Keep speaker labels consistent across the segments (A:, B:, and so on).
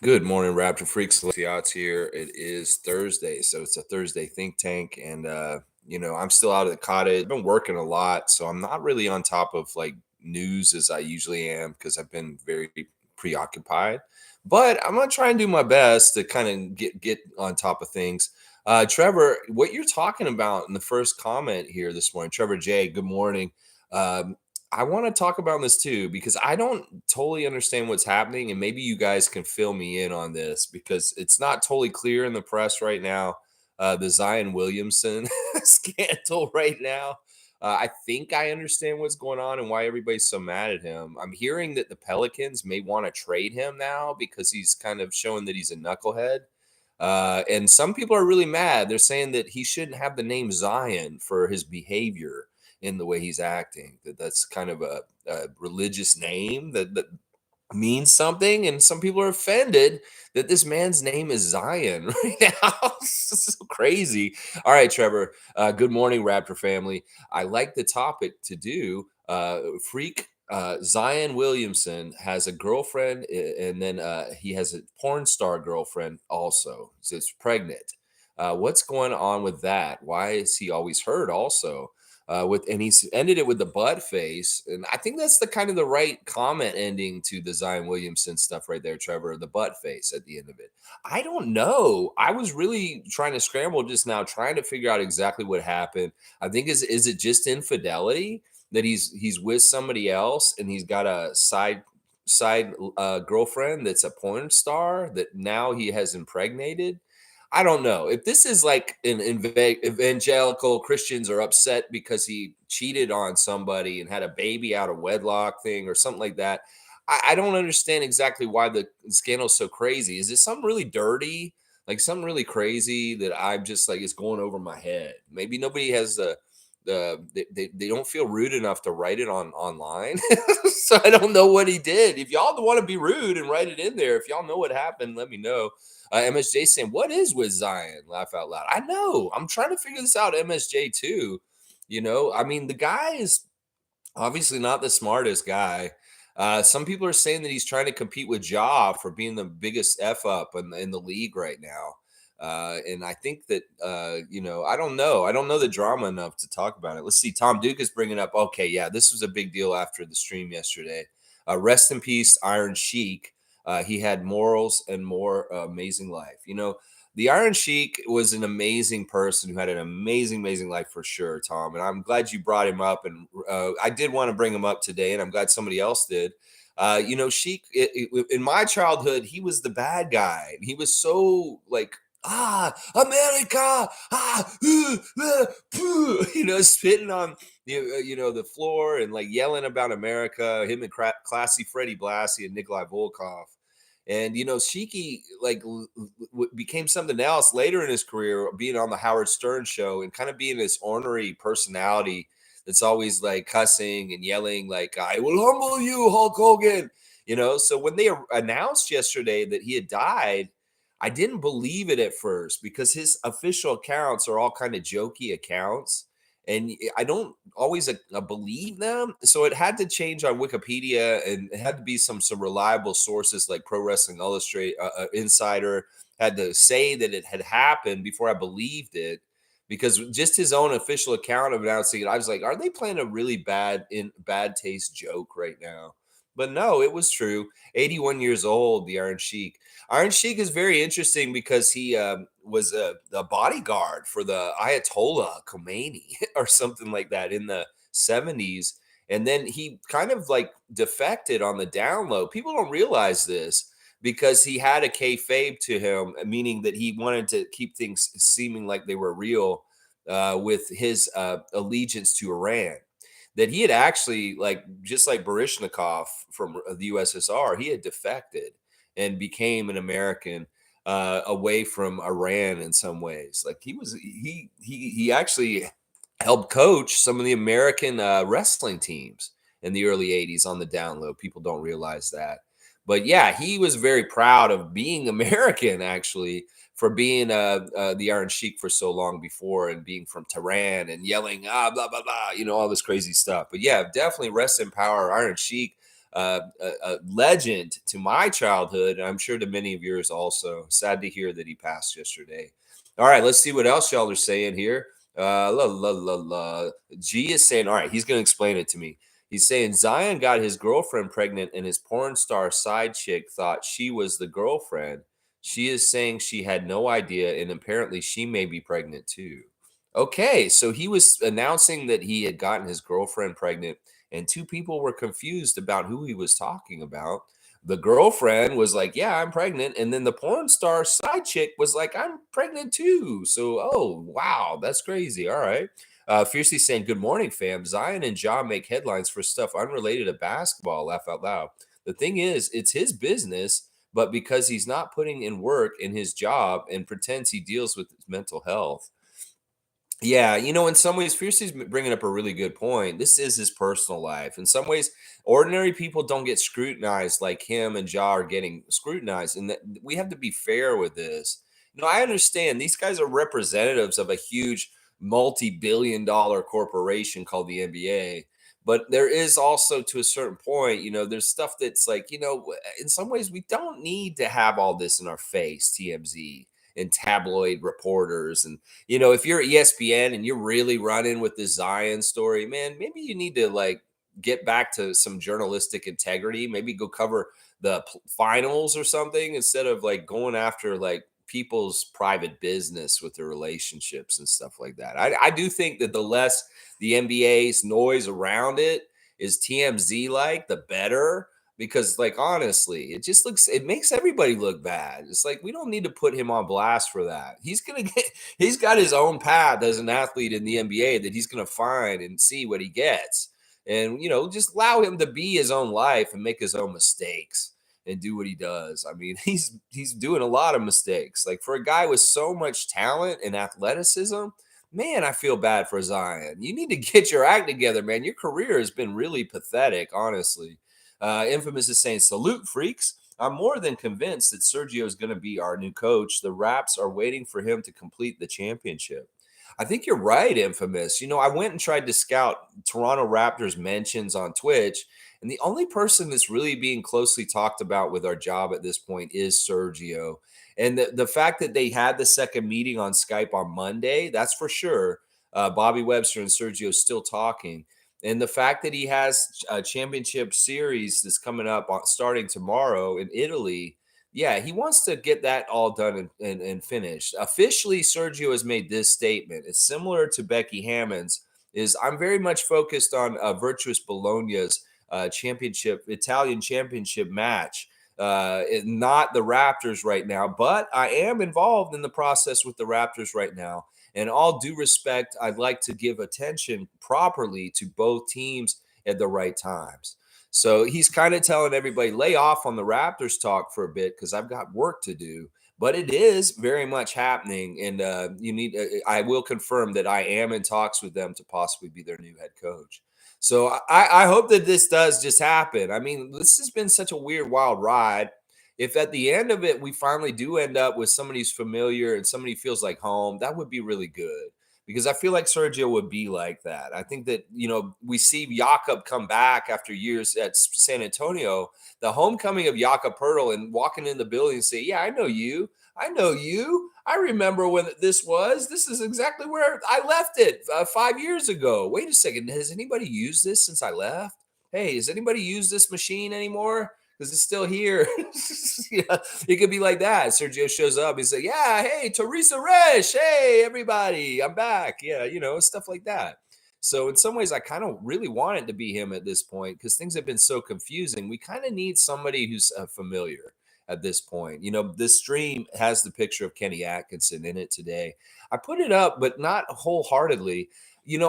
A: Good morning, Raptor Freaks. The odds here. It is Thursday, so it's a Thursday think tank, and I'm still out of the cottage. I've been working a lot, so I'm not really on top of like news as I usually am because I've been very preoccupied. But I'm gonna try and do my best to kind of get on top of things. Trevor, what you're talking about in the first comment here this morning, Trevor J. Good morning. Um, I want to talk about this too because I don't totally understand what's happening, and maybe you guys can fill me in on this because it's not totally clear in the press right now. The Zion Williamson scandal right now. I think I understand what's going on and why everybody's so mad at him. I'm hearing that the Pelicans may want to trade him now because he's kind of showing that he's a knucklehead. And some people are really mad. They're saying that he shouldn't have the name Zion for his behavior in the way he's acting. That's kind of a religious name that means something, and some people are offended that this man's name is Zion right now. It's so crazy. All right, Trevor. Good morning, Raptor family. I like the topic to do. Freak Zion Williamson has a girlfriend, and then he has a porn star girlfriend also. So it's pregnant. What's going on with that? Why is he always hurt? Also, and he's ended it with the butt face, and I think that's the kind of the right comment ending to the Zion Williamson stuff right there, Trevor. The butt face at the end of it. I don't know. I was really trying to scramble just now, trying to figure out exactly what happened. I think is it just infidelity that he's with somebody else and he's got a side girlfriend that's a porn star that now he has impregnated. I don't know if this is like an evangelical Christians are upset because he cheated on somebody and had a baby out of wedlock thing or something like that. I don't understand exactly why the scandal's so crazy. Is it something really dirty, like something really crazy that I'm just like it's going over my head? Maybe nobody has they don't feel rude enough to write it on online. So I don't know what he did. If y'all want to be rude and write it in there, if y'all know what happened, let me know. MSJ saying, "What is with Zion?" Laugh out loud. I know. I'm trying to figure this out. MSJ too. I mean, the guy is obviously not the smartest guy. Some people are saying that he's trying to compete with Ja for being the biggest f up in the league right now. And I think that I don't know. I don't know the drama enough to talk about it. Let's see. Tom Duke is bringing up. Okay, yeah, this was a big deal after the stream yesterday. Rest in peace, Iron Sheik. He had morals and more amazing life. The Iron Sheik was an amazing person who had an amazing, amazing life for sure, Tom. And I'm glad you brought him up. And I did want to bring him up today, and I'm glad somebody else did. Sheik, in my childhood, he was the bad guy. He was so like, America, spitting on the floor and like yelling about America. Him and classy Freddie Blassie and Nikolai Volkov. And Shiki became something else later in his career, being on the Howard Stern show and kind of being this ornery personality that's always like cussing and yelling, like "I will humble you, Hulk Hogan." So when they announced yesterday that he had died, I didn't believe it at first because his official accounts are all kind of jokey accounts, and I don't always believe them. So it had to change on Wikipedia, and it had to be some reliable sources like Pro Wrestling Illustrated, Insider had to say that it had happened before I believed it. Because just his own official account of announcing it, I was like, "Are they playing a really bad taste joke right now?" But no, it was true. 81 years old, the Iron Sheik. Iron Sheik is very interesting because he was a bodyguard for the Ayatollah Khomeini or something like that in the 70s. And then he kind of like defected on the down low. People don't realize this because he had a kayfabe to him, meaning that he wanted to keep things seeming like they were real with his allegiance to Iran, that he had actually just like Barishnikov from the USSR, he had defected and became an American away from Iran in some ways. Like he actually helped coach some of the American wrestling teams in the early 80s on the down low. People don't realize that. But yeah, he was very proud of being American, actually, for being the Iron Sheik for so long before and being from Tehran and yelling, blah, blah, blah, all this crazy stuff. But yeah, definitely rest in power, Iron Sheik. a legend to my childhood, and I'm sure to many of yours also. Sad to hear that he passed yesterday. All right, let's see what else y'all are saying here. La la la la. G is saying, all right, he's going to explain it to me. He's saying Zion got his girlfriend pregnant, and his porn star side chick thought she was the girlfriend. She is saying she had no idea, and apparently she may be pregnant too. Okay, so he was announcing that he had gotten his girlfriend pregnant, and two people were confused about who he was talking about. The girlfriend was like, "Yeah, I'm pregnant," and then the porn star side chick was like, "I'm pregnant too." So, oh wow, that's crazy. All right. Fiercely saying, "Good morning, fam. Zion and Ja make headlines for stuff unrelated to basketball. Laugh out loud. The thing is, it's his business, but because he's not putting in work in his job and pretends he deals with his mental health." Yeah, in some ways, Fierce's bringing up a really good point. This is his personal life. In some ways, ordinary people don't get scrutinized like him and Ja are getting scrutinized, and that we have to be fair with this. I understand these guys are representatives of a huge multi-billion-dollar corporation called the NBA, but there is also, to a certain point, there's stuff that's like, in some ways, we don't need to have all this in our face, TMZ and tabloid reporters and if you're ESPN and you're really running with this Zion story, man, maybe you need to like get back to some journalistic integrity. Maybe go cover the finals or something instead of like going after like people's private business with their relationships and stuff like that. I do think that the less the NBA's noise around it is TMZ like, the better, because like honestly it makes everybody look bad. It's like we don't need to put him on blast for that. He's got his own path as an athlete in the NBA that he's going to find and see what he gets, and just allow him to be his own life and make his own mistakes and do what he does. I mean, he's doing a lot of mistakes. Like for a guy with so much talent and athleticism, man, I feel bad for Zion. You need to get your act together, man. Your career has been really pathetic, honestly. Infamous is saying, salute, freaks. I'm more than convinced that Sergio is going to be our new coach. The Raps are waiting for him to complete the championship. I think you're right, Infamous. I went and tried to scout Toronto Raptors mentions on Twitch, and the only person that's really being closely talked about with our job at this point is Sergio. And the fact that they had the second meeting on Skype on Monday, that's for sure. Bobby Webster and Sergio still talking. And the fact that he has a championship series that's coming up starting tomorrow in Italy, yeah, he wants to get that all done and finished. Officially, Sergio has made this statement. It's similar to Becky Hammond's. Is I'm very much focused on Virtus Bologna's Italian championship match, not the Raptors right now, but I am involved in the process with the Raptors right now. And all due respect, I'd like to give attention properly to both teams at the right times. So he's kind of telling everybody, lay off on the Raptors talk for a bit because I've got work to do. But it is very much happening. And I will confirm that I am in talks with them to possibly be their new head coach. So I hope that this does just happen. I mean, this has been such a weird, wild ride. If at the end of it we finally do end up with somebody who's familiar and somebody feels like home, that would be really good, because I feel like Sergio would be like that. I think that we see Jakob come back after years at San Antonio. The homecoming of Jakob Pertl and walking in the building and say, "Yeah, I know you. I know you. I remember when this was. This is exactly where I left it 5 years ago. Wait a second, has anybody used this since I left? Hey, has anybody used this machine anymore? Because it's still here." Yeah, it could be like that. Sergio shows up. He's like, "Yeah, hey, Teresa Resch. Hey, everybody, I'm back." Yeah, stuff like that. So in some ways, I kind of really want it to be him at this point because things have been so confusing. We kind of need somebody who's familiar at this point. This stream has the picture of Kenny Atkinson in it today. I put it up, but not wholeheartedly.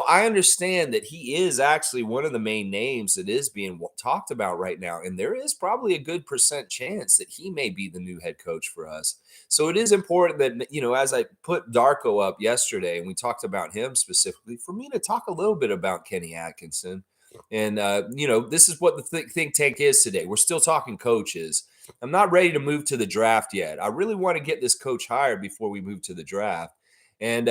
A: I understand that he is actually one of the main names that is being talked about right now. And there is probably a good percent chance that he may be the new head coach for us. So it is important that, as I put Darko up yesterday and we talked about him specifically, for me to talk a little bit about Kenny Atkinson. And, this is what the think tank is today. We're still talking coaches. I'm not ready to move to the draft yet. I really want to get this coach hired before we move to the draft. And,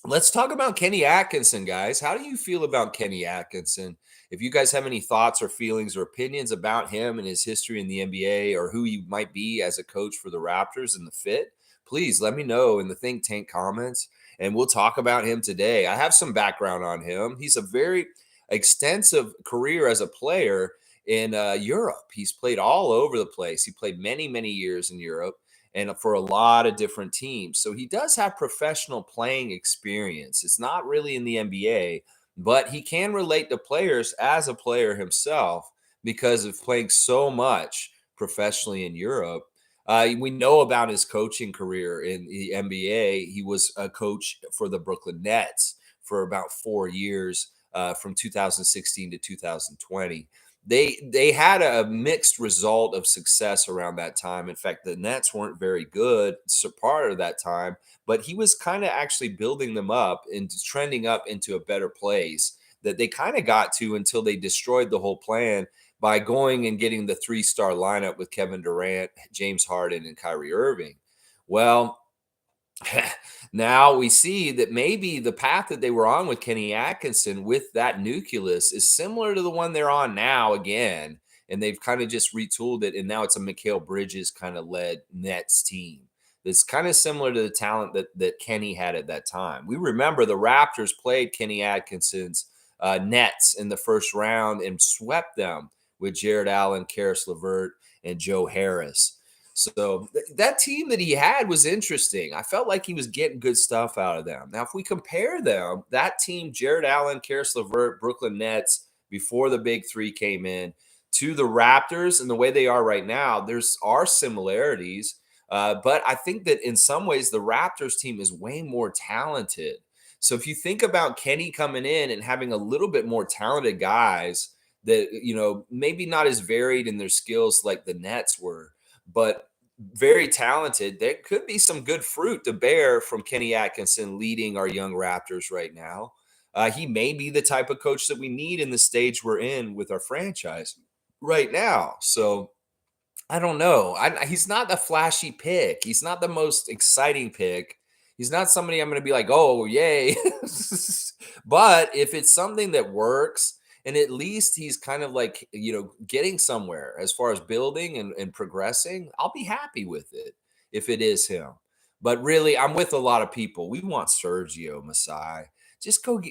A: let's talk about Kenny Atkinson, guys. How do you feel about Kenny Atkinson? If you guys have any thoughts or feelings or opinions about him and his history in the NBA, or who he might be as a coach for the Raptors and the fit, please let me know in the Think Tank comments, and we'll talk about him today. I have some background on him. He's a very extensive career as a player in Europe. He's played all over the place. He played many, many years in Europe and for a lot of different teams. So he does have professional playing experience. It's not really in the NBA, but he can relate to players as a player himself because of playing so much professionally in Europe. We know about his coaching career in the NBA. He was a coach for the Brooklyn Nets for about 4 years, from 2016 to 2020. They had a mixed result of success around that time. In fact, the Nets weren't very good so part of that time, but he was kind of actually building them up and trending up into a better place that they kind of got to until they destroyed the whole plan by going and getting the three-star lineup with Kevin Durant, James Harden, and Kyrie Irving. Well, now we see that maybe the path that they were on with Kenny Atkinson with that nucleus is similar to the one they're on now again. And they've kind of just retooled it. And now it's a Mikal Bridges kind of led Nets team. It's kind of similar to the talent that Kenny had at that time. We remember the Raptors played Kenny Atkinson's Nets in the first round and swept them with Jared Allen, Karis LeVert, and Joe Harris. So that team that he had was interesting. I felt like he was getting good stuff out of them. Now, if we compare them, that team, Jared Allen, Karis LeVert, Brooklyn Nets, before the big three came in, to the Raptors and the way they are right now, there's are similarities. But I think that in some ways, the Raptors team is way more talented. So if you think about Kenny coming in and having a little bit more talented guys that, maybe not as varied in their skills like the Nets were, but very talented. There could be some good fruit to bear from Kenny Atkinson leading our young Raptors right now. He may be the type of coach that we need in the stage we're in with our franchise right now. So I don't know. He's not a flashy pick. He's not the most exciting pick. He's not somebody I'm going to be like, oh, yay. But if it's something that works, and at least he's kind of like, getting somewhere as far as building and progressing, I'll be happy with it if it is him. But really, I'm with a lot of people. We want Sergio Masai. Just go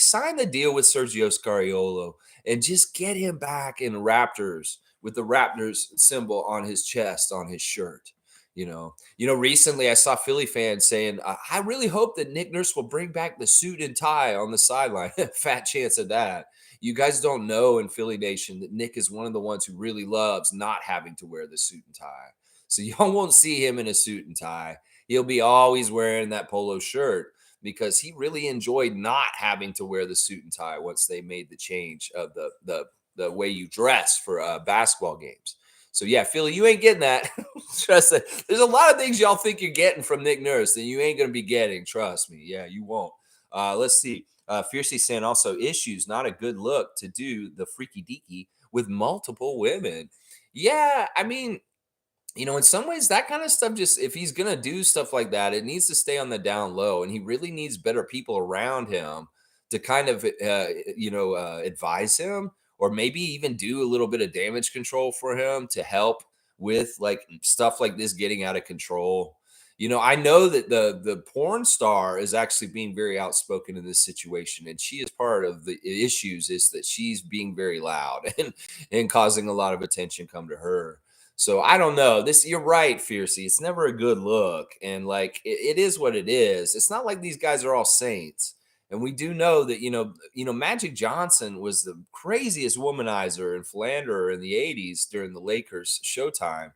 A: sign the deal with Sergio Scariolo and just get him back in Raptors with the Raptors symbol on his chest, on his shirt. Recently I saw Philly fans saying, I really hope that Nick Nurse will bring back the suit and tie on the sideline. Fat chance of that. You guys don't know in Philly Nation that Nick is one of the ones who really loves not having to wear the suit and tie. So y'all won't see him in a suit and tie. He'll be always wearing that polo shirt because he really enjoyed not having to wear the suit and tie once they made the change of the way you dress for basketball games. So yeah, Philly, you ain't getting that. Trust that. There's a lot of things y'all think you're getting from Nick Nurse that you ain't gonna be getting. Trust me. Yeah, you won't. Let's see. Fiercely saying also issues, not a good look to do the freaky deaky with multiple women. Yeah, I mean, in some ways, that kind of stuff, just if he's going to do stuff like that, it needs to stay on the down low. And he really needs better people around him to kind of, advise him or maybe even do a little bit of damage control for him to help with like stuff like this getting out of control. I know that the porn star is actually being very outspoken in this situation, and she is part of the issues is that she's being very loud and causing a lot of attention come to her. So I don't know. You're right, Fiercey. It's never a good look. And like it is what it is. It's not like these guys are all saints. And we do know that, Magic Johnson was the craziest womanizer and philanderer in the 80s during the Lakers showtime.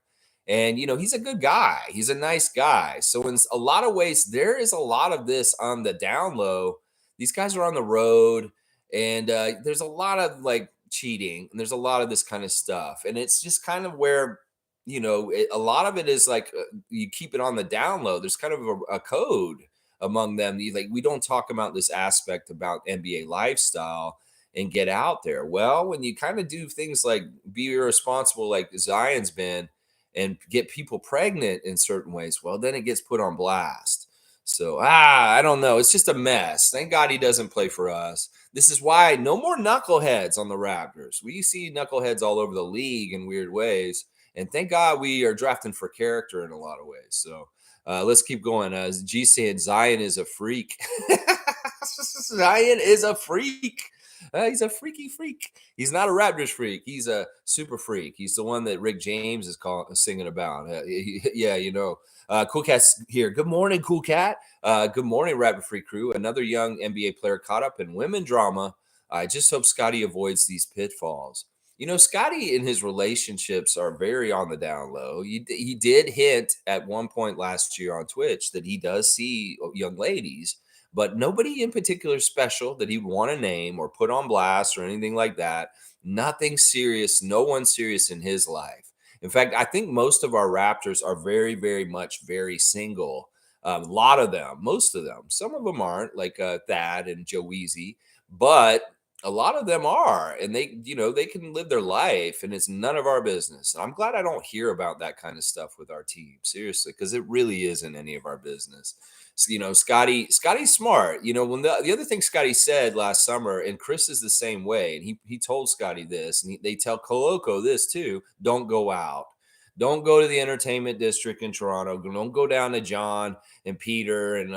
A: And, he's a good guy. He's a nice guy. So in a lot of ways, there is a lot of this on the down low. These guys are on the road, and there's a lot of like cheating, and there's a lot of this kind of stuff. And it's just kind of where a lot of it is like you keep it on the down low. There's kind of a code among them. We don't talk about this aspect about NBA lifestyle and get out there. Well, when you kind of do things like be irresponsible, like Zion's been, and get people pregnant in certain ways, well, then it gets put on blast. So I don't know. It's just a mess. Thank God he doesn't play for us. This is why no more knuckleheads on the Raptors. We see knuckleheads all over the league in weird ways, and thank God we are drafting for character in a lot of ways. So let's keep going. G saying Zion is a freak. Zion is a freak. He's a freaky freak. He's not a Raptors freak. He's a super freak. He's the one that Rick James is singing about. Yeah, Cool Cat's here. Good morning, Cool Cat. Good morning, Rapid Free Crew. Another young NBA player caught up in women drama. I just hope Scotty avoids these pitfalls. Scotty and his relationships are very on the down low. He did hint at one point last year on Twitch that he does see young ladies, but nobody in particular special that he'd want to name or put on blast or anything like that. Nothing serious, no one serious in his life. In fact, I think most of our Raptors are very, very much very single. A lot of them, most of them. Some of them aren't, like Thad and Joe Weezy, but a lot of them are, and they can live their life, and it's none of our business. And I'm glad I don't hear about that kind of stuff with our team, seriously, because it really isn't any of our business. So, Scotty's smart. When the other thing Scotty said last summer, and Chris is the same way, and he told Scotty this, and they tell Coloco this too: don't go out. Don't go to the entertainment district in Toronto. Don't go down to John and Peter and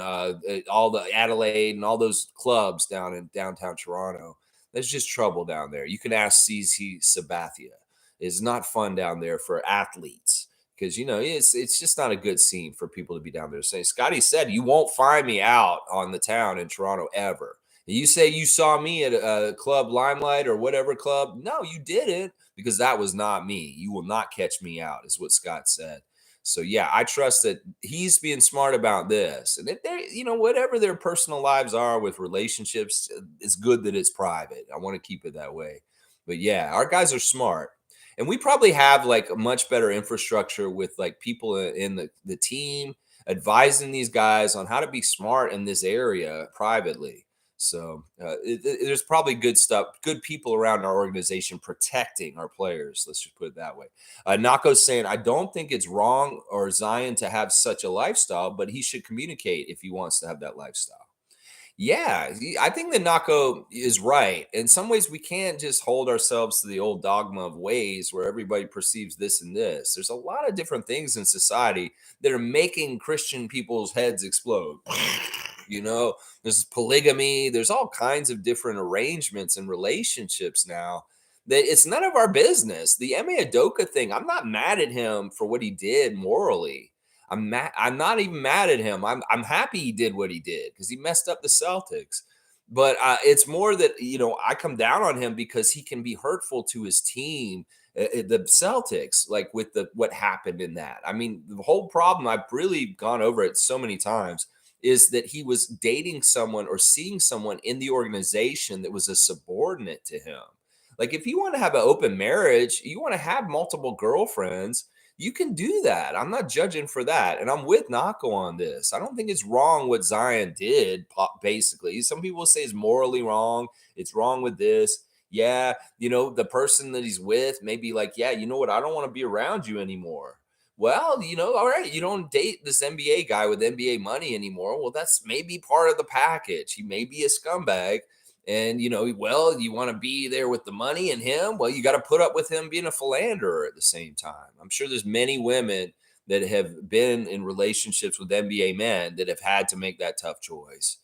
A: all the Adelaide and all those clubs down in downtown Toronto. There's just trouble down there. You can ask CC Sabathia. It's not fun down there for athletes because it's just not a good scene for people to be down there saying. Scotty said, "You won't find me out on the town in Toronto ever." You say you saw me at a club Limelight or whatever club. No, you didn't, because that was not me. You will not catch me out, is what Scott said. So yeah, I trust that he's being smart about this. And if they, whatever their personal lives are with relationships, it's good that it's private. I want to keep it that way. But yeah, our guys are smart. And we probably have like a much better infrastructure with like people in the team advising these guys on how to be smart in this area privately. So there's probably good stuff, good people around our organization protecting our players. Let's just put it that way. Nako's saying, I don't think it's wrong or Zion to have such a lifestyle, but he should communicate if he wants to have that lifestyle. Yeah, I think that Nako is right. In some ways, we can't just hold ourselves to the old dogma of ways where everybody perceives this and this. There's a lot of different things in society that are making Christian people's heads explode. There's polygamy, there's all kinds of different arrangements and relationships now that it's none of our business. The Eme Adoka thing, I'm not mad at him for what he did morally. I'm not even mad at him. I'm happy he did what he did because he messed up the Celtics. But it's more that I come down on him because he can be hurtful to his team, the Celtics, like with what happened in that. I mean, the whole problem, I've really gone over it so many times, is that he was dating someone or seeing someone in the organization that was a subordinate to him. Like if you want to have an open marriage, you want to have multiple girlfriends, you can do that. I'm not judging for that. And I'm with Nako on this. I don't think it's wrong what Zion did, basically. Some people say it's morally wrong. It's wrong with this. Yeah, the person that he's with may be like, yeah, you know what? I don't want to be around you anymore. Well, all right, you don't date this NBA guy with NBA money anymore. Well, that's maybe part of the package. He may be a scumbag. And, well, you want to be there with the money and him? Well, you got to put up with him being a philanderer at the same time. I'm sure there's many women that have been in relationships with NBA men that have had to make that tough choice.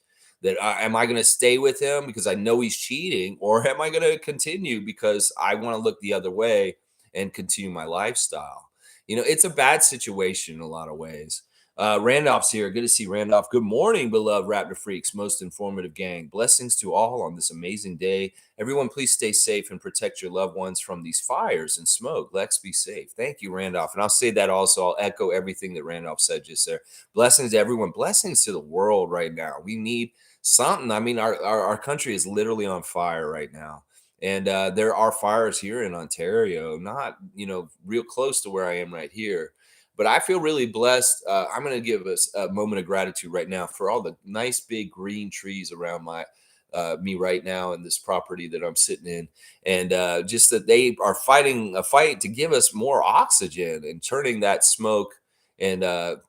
A: That am I going to stay with him because I know he's cheating, or am I going to continue because I want to look the other way and continue my lifestyle? It's a bad situation in a lot of ways. Randolph's here. Good to see Randolph. Good morning, beloved Raptor Freaks, most informative gang. Blessings to all on this amazing day. Everyone, please stay safe and protect your loved ones from these fires and smoke. Let's be safe. Thank you, Randolph. And I'll say that also. I'll echo everything that Randolph said just there. Blessings to everyone. Blessings to the world right now. We need something. I mean, our country is literally on fire right now. And there are fires here in Ontario, not, real close to where I am right here. But I feel really blessed. I'm going to give us a moment of gratitude right now for all the nice big green trees around me right now in this property that I'm sitting in, and just that they are fighting a fight to give us more oxygen and turning that smoke and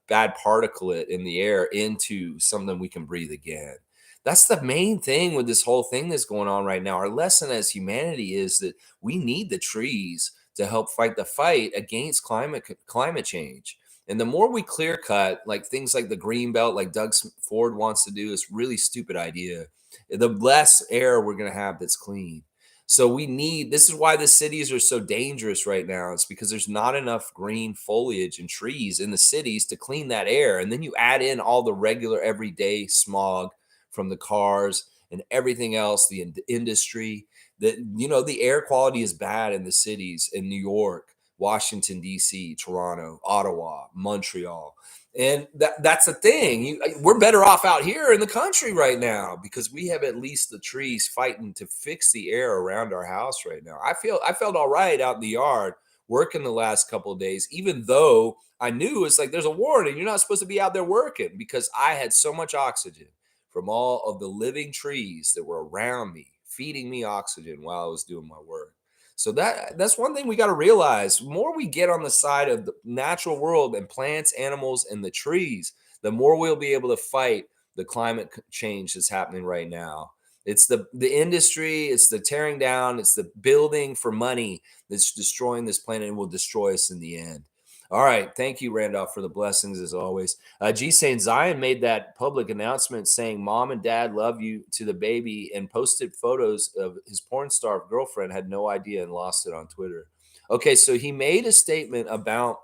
A: bad particulate in the air into something we can breathe again. That's the main thing with this whole thing that's going on right now. Our lesson as humanity is that we need the trees to help fight the fight against climate change. And the more we clear cut, like things like the green belt, like Ford wants to do, is really stupid idea. The less air we're going to have that's clean. So we need, this is why the cities are so dangerous right now. It's because there's not enough green foliage and trees in the cities to clean that air. And then you add in all the regular everyday smog from the cars and everything else, the industry, that, the air quality is bad in the cities in New York, Washington, D.C., Toronto, Ottawa, Montreal. And that's the thing. We're better off out here in the country right now because we have at least the trees fighting to fix the air around our house right now. I felt all right out in the yard working the last couple of days, even though I knew it's like there's a warning. You're not supposed to be out there working because I had so much oxygen from all of the living trees that were around me, feeding me oxygen while I was doing my work. So that's one thing we got to realize. The more we get on the side of the natural world and plants, animals, and the trees, the more we'll be able to fight the climate change that's happening right now. It's the industry, it's the tearing down, it's the building for money that's destroying this planet and will destroy us in the end. All right. Thank you, Randolph, for the blessings as always. G saying Zion made that public announcement saying mom and dad love you to the baby and posted photos of his porn star girlfriend, had no idea and lost it on Twitter. Okay. So he made a statement about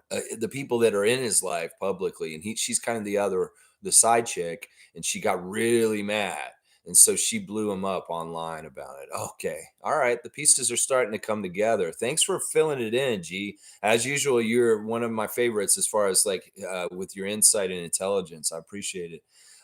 A: the people that are in his life publicly, and she's kind of the side chick, and she got really mad. And so she blew him up online about it. Okay. All right. The pieces are starting to come together. Thanks for filling it in, G. As usual, you're one of my favorites as far as like with your insight and intelligence. I appreciate it.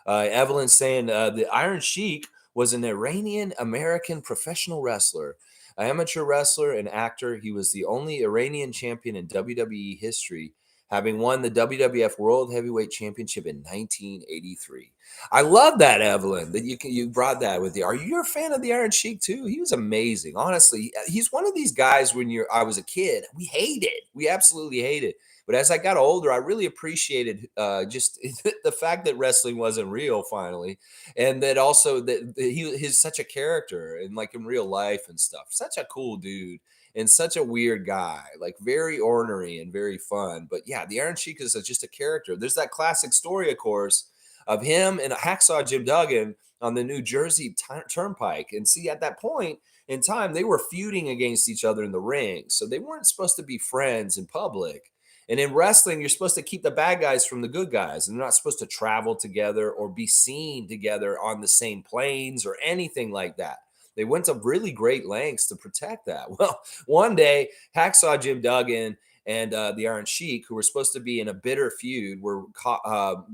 A: Evelyn saying the Iron Sheik was an Iranian American professional wrestler, amateur wrestler and actor. He was the only Iranian champion in WWE history, having won the WWF World Heavyweight Championship in 1983. I love that, Evelyn, that you brought that with you. Are you a fan of the Iron Sheik too? He was amazing. Honestly, he's one of these guys when I was a kid, we absolutely hated. But as I got older, I really appreciated just the fact that wrestling wasn't real finally, and that also that he's such a character and like in real life and stuff. Such a cool dude and such a weird guy, like very ornery and very fun. But yeah, the Iron Sheik is just a character. There's that classic story, of course, of him and Hacksaw Jim Duggan on the New Jersey Turnpike. And see, at that point in time, they were feuding against each other in the ring. So they weren't supposed to be friends in public. And in wrestling, you're supposed to keep the bad guys from the good guys. And they're not supposed to travel together or be seen together on the same planes or anything like that. They went to really great lengths to protect that. Well, one day, Hacksaw Jim Duggan and the Iron Sheik, who were supposed to be in a bitter feud, were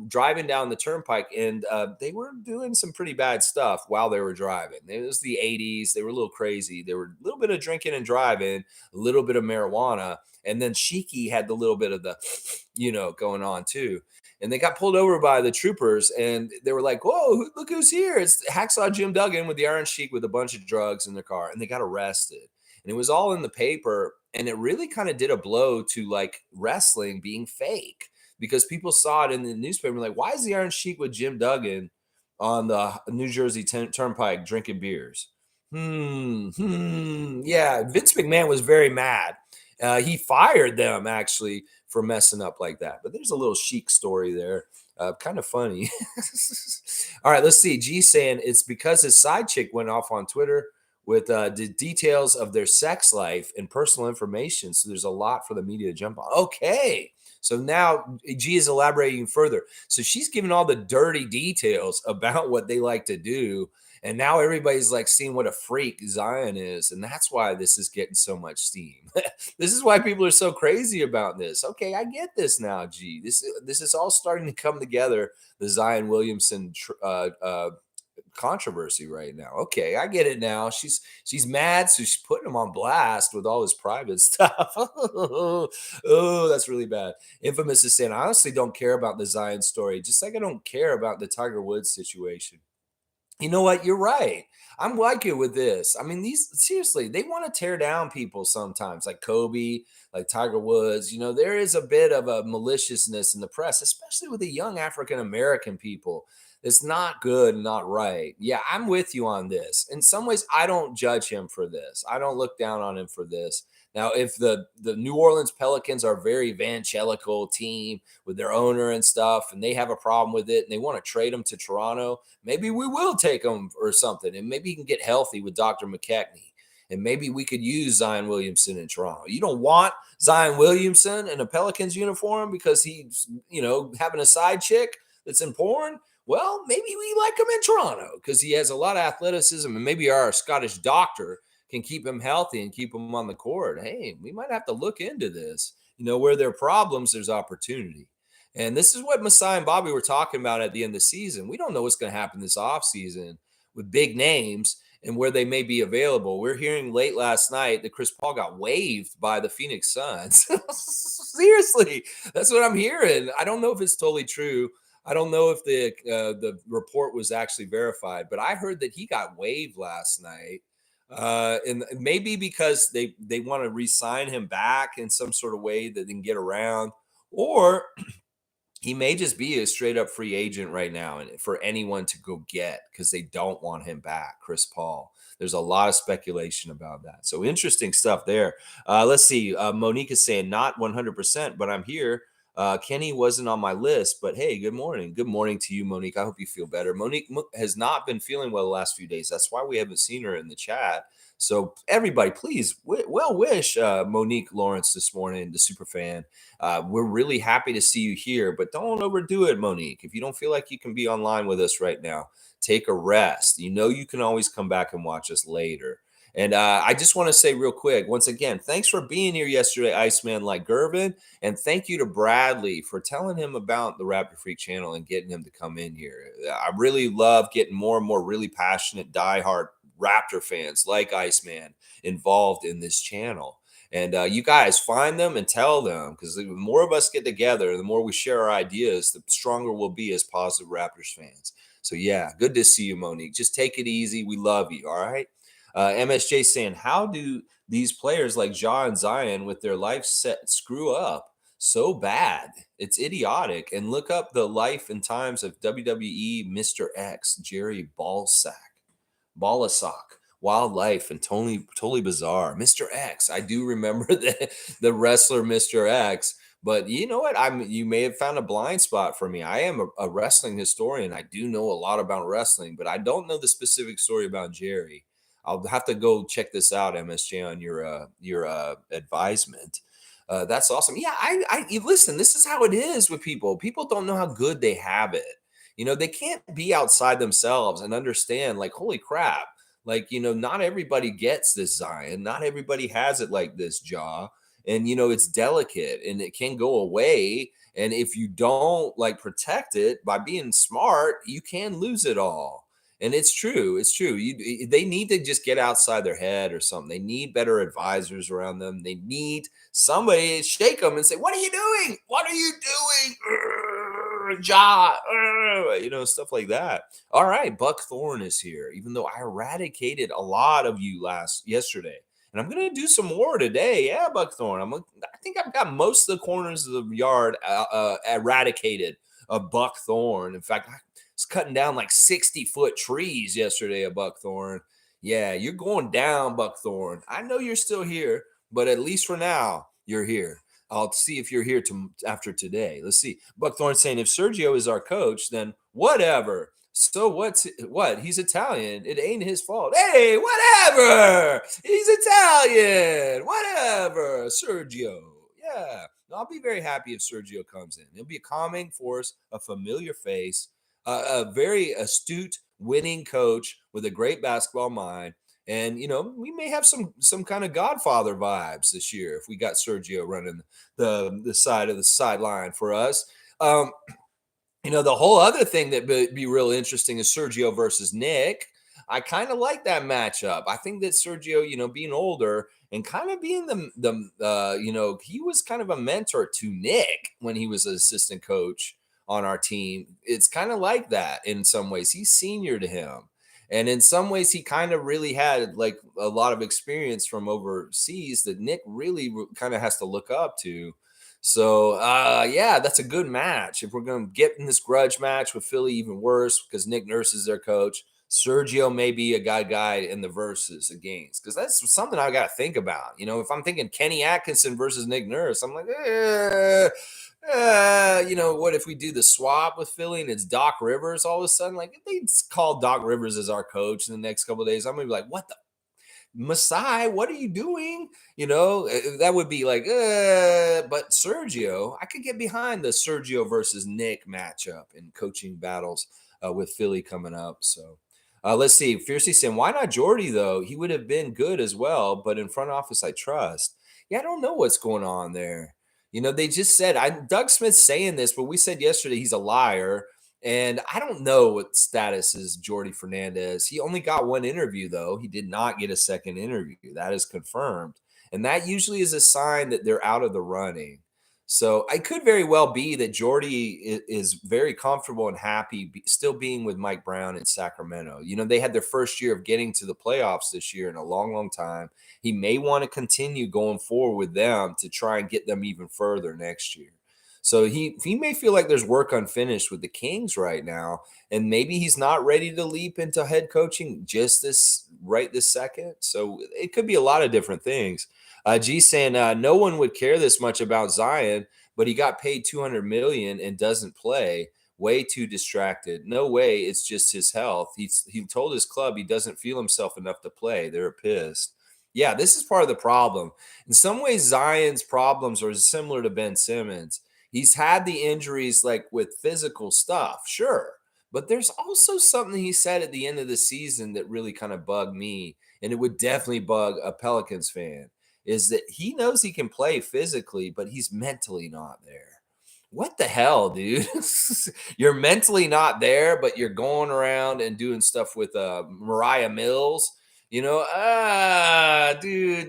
A: driving down the turnpike, and they were doing some pretty bad stuff while they were driving. It was the 80s. They were a little crazy. They were a little bit of drinking and driving, a little bit of marijuana, and then Sheiky had the little bit of the, going on too. And they got pulled over by the troopers, and they were like, "Whoa, look who's here! It's Hacksaw Jim Duggan with the Iron Sheik with a bunch of drugs in their car," and they got arrested. And it was all in the paper, and it really kind of did a blow to like wrestling being fake because people saw it in the newspaper like, why is the Iron Sheik with Jim Duggan on the New Jersey Turnpike drinking beers? Yeah, Vince McMahon was very mad. He fired them actually for messing up like that. But there's a little Sheik story there. Kind of funny. All right, let's see. G saying it's because his side chick went off on Twitter with the details of their sex life and personal information. So there's a lot for the media to jump on. Okay. So now G is elaborating further. So she's giving all the dirty details about what they like to do. And now everybody's like seeing what a freak Zion is. And that's why this is getting so much steam. This is why people are so crazy about this. Okay, I get this now, G. This is all starting to come together. The Zion Williamson controversy right now. Okay, I get it now. She's mad, so she's putting him on blast with all his private stuff. Oh, that's really bad. Infamous is saying, I honestly don't care about the Zion story, just like I don't care about the Tiger Woods situation. You know what? You're right. I'm like you with this. I mean, these seriously, they want to tear down people sometimes, like Kobe, like Tiger Woods. There is a bit of a maliciousness in the press, especially with the young African American people. It's not good, not right. Yeah, I'm with you on this. In some ways, I don't judge him for this. I don't look down on him for this. Now, if the New Orleans Pelicans are a very evangelical team with their owner and stuff, and they have a problem with it, and they want to trade him to Toronto, maybe we will take him or something, and maybe he can get healthy with Dr. McKechnie. And maybe we could use Zion Williamson in Toronto. You don't want Zion Williamson in a Pelicans uniform because he's, having a side chick that's in porn. Well, maybe we like him in Toronto because he has a lot of athleticism, and maybe our Scottish doctor can keep him healthy and keep him on the court. Hey, we might have to look into this. Where there are problems, there's opportunity. And this is what Masai and Bobby were talking about at the end of the season. We don't know what's going to happen this offseason with big names and where they may be available. We're hearing late last night that Chris Paul got waived by the Phoenix Suns. Seriously, that's what I'm hearing. I don't know if it's totally true. I don't know if the report was actually verified, but I heard that he got waived last night. And maybe because they want to re-sign him back in some sort of way that they can get around, or he may just be a straight up free agent right now and for anyone to go get because they don't want him back, Chris Paul. There's a lot of speculation about that. So interesting stuff there. Let's see. Monique is saying not 100%, but I'm here. Kenny wasn't on my list, but hey, good morning. Good morning to you, Monique. I hope you feel better. Monique has not been feeling well the last few days. That's why we haven't seen her in the chat. So everybody, please well wish Monique Lawrence this morning, the super fan. We're really happy to see you here, but don't overdo it, Monique. If you don't feel like you can be online with us right now, take a rest. You can always come back and watch us later. And I just want to say real quick, once again, thanks for being here yesterday, Iceman like Gervin. And thank you to Bradley for telling him about the Raptor Freak channel and getting him to come in here. I really love getting more and more really passionate, diehard Raptor fans like Iceman involved in this channel. And you guys find them and tell them, because the more of us get together, the more we share our ideas, the stronger we'll be as positive Raptors fans. So yeah, good to see you, Monique. Just take it easy. We love you. All right. MSJ saying, how do these players like Ja and Zion with their life set screw up so bad? It's idiotic. And look up the life and times of WWE Mr. X, Jerry Balsack. Wildlife and totally bizarre. Mr. X. I do remember the wrestler Mr. X. But you know what? You may have found a blind spot for me. I am a wrestling historian. I do know a lot about wrestling, but I don't know the specific story about Jerry. I'll have to go check this out, MSJ, on your advisement. That's awesome. Yeah, I listen. This is how it is with people. People don't know how good they have it. They can't be outside themselves and understand, like, holy crap, like, not everybody gets this, Zion. Not everybody has it like this, Jaw. And, it's delicate and it can go away. And if you don't like protect it by being smart, you can lose it all. And it's true. It's true. They need to just get outside their head or something. They need better advisors around them. They need somebody to shake them and say, what are you doing? What are you doing? Ja, stuff like that. All right, Buck Thorne is here, even though I eradicated a lot of you yesterday. And I'm going to do some more today. Yeah, Buck Thorne. I think I've got most of the corners of the yard eradicated of Buck Thorne. In fact, I was cutting down like 60-foot trees yesterday at Buckthorn. Yeah, you're going down, Buckthorn. I know you're still here, but at least for now, you're here. I'll see if you're here after today. Let's see. Buckthorn saying, if Sergio is our coach, then whatever. So what? He's Italian. It ain't his fault. Hey, whatever. He's Italian. Whatever. Sergio. Yeah. I'll be very happy if Sergio comes in. He'll be a calming force, a familiar face, a very astute, winning coach with a great basketball mind. And, we may have some kind of Godfather vibes this year if we got Sergio running the side of the sideline for us. The whole other thing that would be real interesting is Sergio versus Nick. I kind of like that matchup. I think that Sergio, being older and kind of being he was kind of a mentor to Nick when he was an assistant coach on our team. It's kind of like that in some ways. He's senior to him. And in some ways, he kind of really had like a lot of experience from overseas that Nick really kind of has to look up to. So, yeah, that's a good match. If we're going to get in this grudge match with Philly, even worse because Nick Nurse is their coach. Sergio may be a guy in the verses against because that's something I got to think about. If I'm thinking Kenny Atkinson versus Nick Nurse, I'm like, what if we do the swap with Philly and it's Doc Rivers all of a sudden? Like, if they call Doc Rivers as our coach in the next couple of days, I'm gonna be like, what the Masai, what are you doing? That would be like, but Sergio, I could get behind the Sergio versus Nick matchup in coaching battles with Philly coming up. So let's see. Fiercely saying, why not Jordy though? He would have been good as well, but in front office, I trust. Yeah, I don't know what's going on there. They just said, Doug Smith's saying this, but we said yesterday he's a liar. And I don't know what status is Jordy Fernandez. He only got one interview, though. He did not get a second interview. That is confirmed. And that usually is a sign that they're out of the running. So it could very well be that Jordy is very comfortable and happy still being with Mike Brown in Sacramento. They had their first year of getting to the playoffs this year in a long, long time. He may want to continue going forward with them to try and get them even further next year. So he may feel like there's work unfinished with the Kings right now, and maybe he's not ready to leap into head coaching just this second. So it could be a lot of different things. G saying no one would care this much about Zion, but he got paid 200 million and doesn't play. Way too distracted. No way. It's just his health. He told his club he doesn't feel himself enough to play. They're pissed. Yeah, this is part of the problem. In some ways, Zion's problems are similar to Ben Simmons. He's had the injuries like with physical stuff, sure. But there's also something he said at the end of the season that really kind of bugged me, and it would definitely bug a Pelicans fan, is that he knows he can play physically, but he's mentally not there. What the hell, dude? You're mentally not there, but you're going around and doing stuff with Mariah Mills. Dude,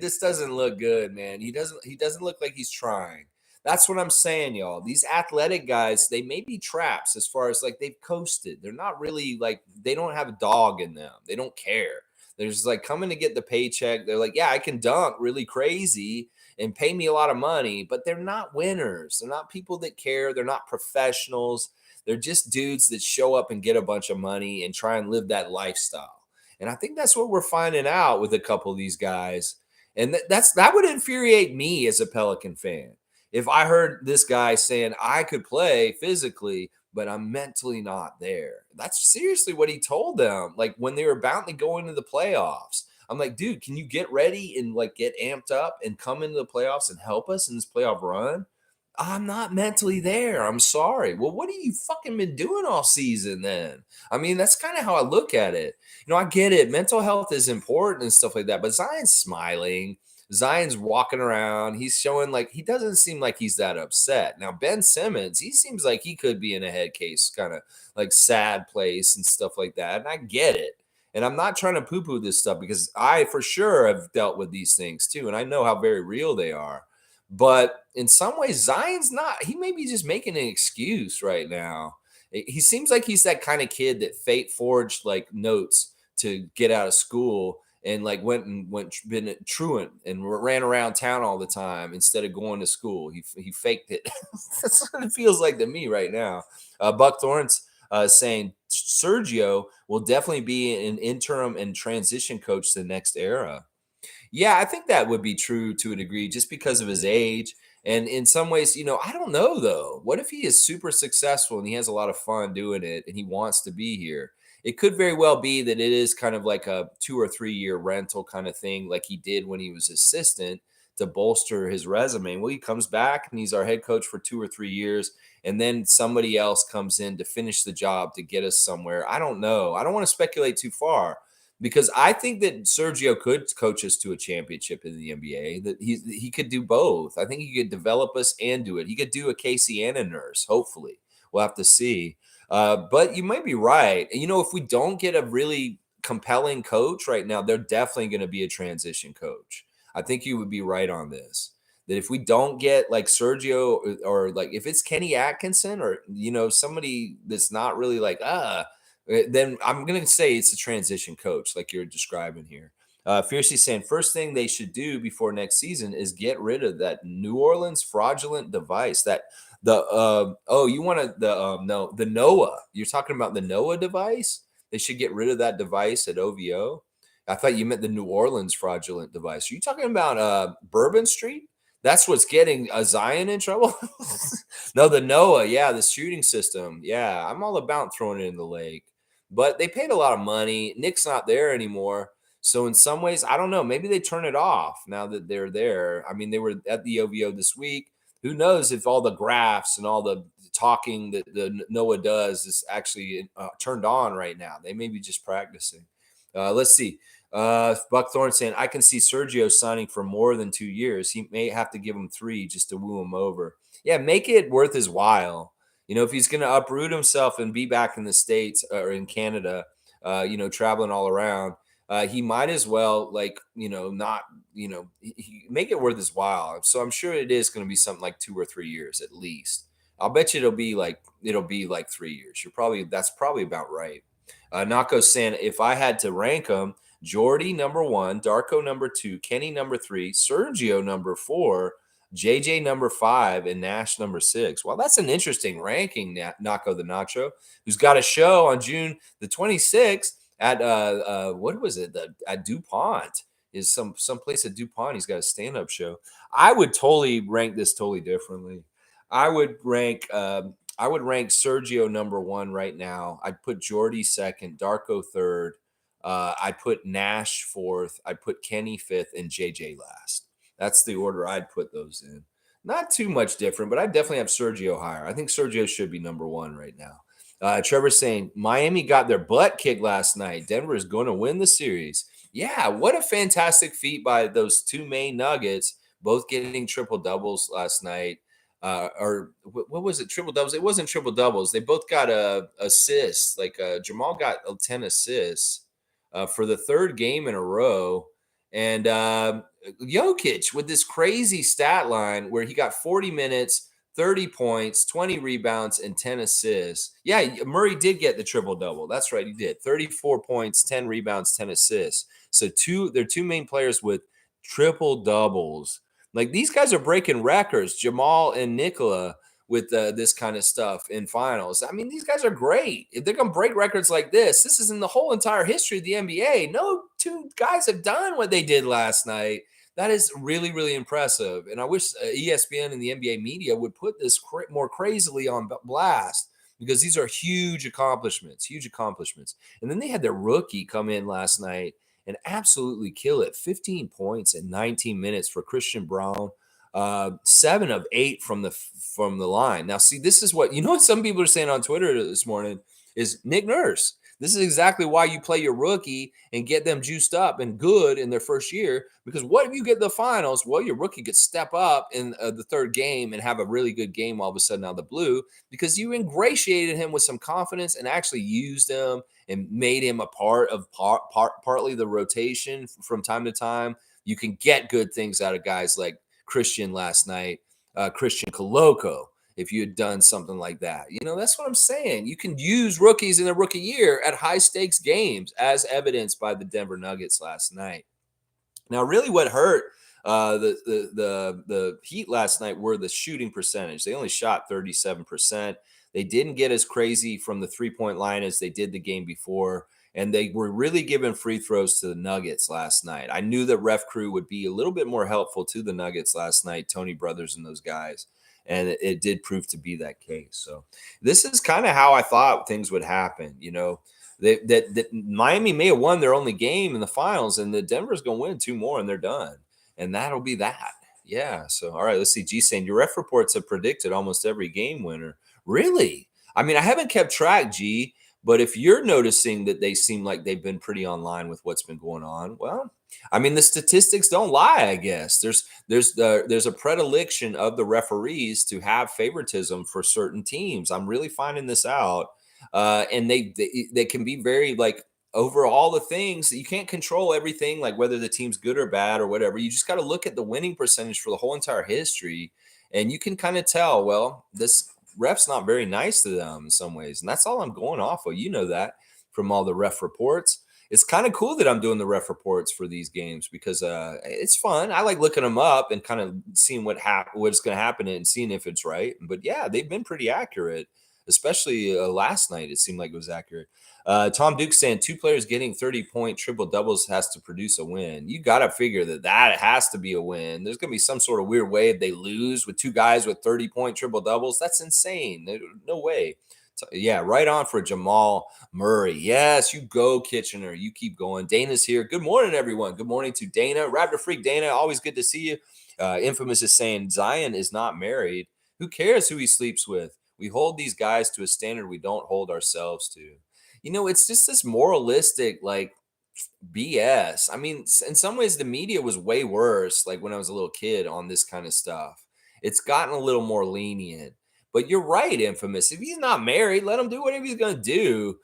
A: this doesn't look good, man. He doesn't look like he's trying. That's what I'm saying, y'all. These athletic guys, they may be traps as far as like they've coasted. They're not really like they don't have a dog in them. They don't care. They're just like coming to get the paycheck. They're like, yeah, I can dunk really crazy and pay me a lot of money, but they're not winners. They're not people that care. They're not professionals. They're just dudes that show up and get a bunch of money and try and live that lifestyle. And I think that's what we're finding out with a couple of these guys. And that would infuriate me as a Pelican fan if I heard this guy saying I could play physically, but I'm mentally not there. That's seriously what he told them. Like when they were about to go into the playoffs, I'm like, dude, can you get ready and like get amped up and come into the playoffs and help us in this playoff run? I'm not mentally there. I'm sorry. Well, what have you fucking been doing all season then? I mean, that's kind of how I look at it. I get it. Mental health is important and stuff like that, but Zion's smiling. Zion's walking around. He's showing like he doesn't seem like he's that upset. Now, Ben Simmons, he seems like he could be in a head case, kind of like sad place and stuff like that. And I get it. And I'm not trying to poo poo this stuff because I for sure have dealt with these things too. And I know how very real they are. But in some ways, Zion's not. He may be just making an excuse right now. He seems like he's that kind of kid that fate forged like notes to get out of school and like went been truant and ran around town all the time instead of going to school. He faked it. That's what it feels like to me right now. Buck Thorns saying Sergio will definitely be an interim and transition coach to the next era. Yeah, I think that would be true to a degree just because of his age. And in some ways, I don't know though. What if he is super successful and he has a lot of fun doing it and he wants to be here? It could very well be that it is kind of like a 2 or 3 year rental kind of thing, like he did when he was assistant to bolster his resume. Well, he comes back and he's our head coach for 2 or 3 years, and then somebody else comes in to finish the job to get us somewhere. I don't know. I don't want to speculate too far because I think that Sergio could coach us to a championship in the NBA. That he could do both. I think he could develop us and do it. He could do a Casey and a Nurse. Hopefully, we'll have to see. But you might be right. If we don't get a really compelling coach right now, they're definitely going to be a transition coach. I think you would be right on this. That if we don't get like Sergio or like if it's Kenny Atkinson or somebody that's not really like Then I'm going to say it's a transition coach, like you're describing here. Fiercely saying, first thing they should do before next season is get rid of that New Orleans fraudulent device. You want to no the Noah. You're talking about the Noah device. They should get rid of that device at OVO. I thought you meant the New Orleans fraudulent device. Are you talking about Bourbon Street? That's what's getting Zion in trouble. No, the Noah, yeah, the shooting system. Yeah, I'm all about throwing it in the lake. But they paid a lot of money. Nick's not there anymore. So in some ways, I don't know. Maybe they turn it off now that they're there. I mean, they were at the OVO this week. Who knows if all the graphs and all the talking that the Noah does is actually turned on right now? They may be just practicing. Let's see. Buck Thorne saying, I can see Sergio signing for more than 2 years. He may have to give him 3 just to woo him over. Yeah, make it worth his while. If he's going to uproot himself and be back in the States or in Canada, traveling all around, he might as well, not, make it worth his while. So I'm sure it is going to be something like 2 or 3 years at least. I'll bet you it'll be like 3 years. That's probably about right. Nako saying, if I had to rank them, Jordy number 1, Darko number 2, Kenny number 3, Sergio number 4, JJ number 5, and Nash number 6. Well, that's an interesting ranking, Nako the Nacho, who's got a show on June the 26th at what was it? At DuPont. Is some place at DuPont. He's got a stand-up show. I would totally rank this totally differently. I would rank Sergio number 1 right now. I'd put Jordy second, Darko third. I'd put Nash fourth. I'd put Kenny fifth, and JJ last. That's the order I'd put those in. Not too much different, but I definitely have Sergio higher. I think Sergio should be number 1 right now. Trevor's saying Miami got their butt kicked last night. Denver is going to win the series. Yeah, what a fantastic feat by those 2 main Nuggets, both getting triple doubles last night. Or what was it? Triple doubles? It wasn't triple doubles. They both got assists. Jamal got 10 assists for the 3rd game in a row. And Jokic with this crazy stat line where he got 40 minutes, 30 points, 20 rebounds, and 10 assists. Yeah, Murray did get the triple double. That's right, he did. 34 points, 10 rebounds, 10 assists. So they're 2 main players with triple doubles. Like, these guys are breaking records, Jamal and Nikola, with this kind of stuff in finals. I mean, these guys are great. If they're going to break records like this is in the whole entire history of the NBA. No 2 guys have done what they did last night. That is really, really impressive. And I wish ESPN and the NBA media would put this more crazily on blast, because these are huge accomplishments. And then they had their rookie come in last night and absolutely kill it. 15 points in 19 minutes for Christian Braun. 7 of 8 from the line. Now, see, this is what some people are saying on Twitter this morning is Nick Nurse. This is exactly why you play your rookie and get them juiced up and good in their first year. Because what if you get the finals? Well, your rookie could step up in the 3rd game and have a really good game all of a sudden out of the blue, because you ingratiated him with some confidence and actually used him and made him a part of partly the rotation from time to time. You can get good things out of guys like Christian last night, Christian Coloco, if you had done something like that. That's what I'm saying. You can use rookies in their rookie year at high stakes games, as evidenced by the Denver Nuggets last night. Now, really what hurt the Heat last night were the shooting percentage. They only shot 37%. They didn't get as crazy from the 3-point line as they did the game before. And they were really giving free throws to the Nuggets last night. I knew that ref crew would be a little bit more helpful to the Nuggets last night, Tony Brothers and those guys. And it did prove to be that case. So this is kind of how I thought things would happen. That Miami may have won their only game in the finals, and the Denver's going to win 2 more, and they're done. And that'll be that. Yeah. So, all right, let's see. G saying, your ref reports have predicted almost every game winner. Really? I mean, I haven't kept track, G. But if you're noticing that they seem like they've been pretty online with what's been going on, well, I mean, the statistics don't lie, I guess. There's a predilection of the referees to have favoritism for certain teams. I'm really finding this out. And they can be very, over all the things. You can't control everything, like whether the team's good or bad or whatever. You just got to look at the winning percentage for the whole entire history. And you can kind of tell, well, this ref's not very nice to them in some ways. And that's all I'm going off of. You know that. from all the ref reports. It's kind of cool that I'm doing the ref reports for these games because it's fun. I like looking them up and kind of seeing what's going to happen and seeing if it's right. But yeah, they've been pretty accurate, especially last night. It seemed like it was accurate. Tom Duke saying 2 players getting 30-point triple doubles has to produce a win. You got to figure that has to be a win. There's going to be some sort of weird way if they lose with 2 guys with 30-point triple doubles. That's insane. No way. Yeah, right on for Jamal Murray. Yes, you go, Kitchener. You keep going. Dana's here. Good morning, everyone. Good morning to Dana. Raptor Freak Dana, always good to see you. Infamous is saying Zion is not married. Who cares who he sleeps with? We hold these guys to a standard we don't hold ourselves to. It's just this moralistic, like, BS. I mean, in some ways, the media was way worse, like when I was a little kid on this kind of stuff. It's gotten a little more lenient. But you're right, Infamous. If he's not married, let him do whatever he's going to do.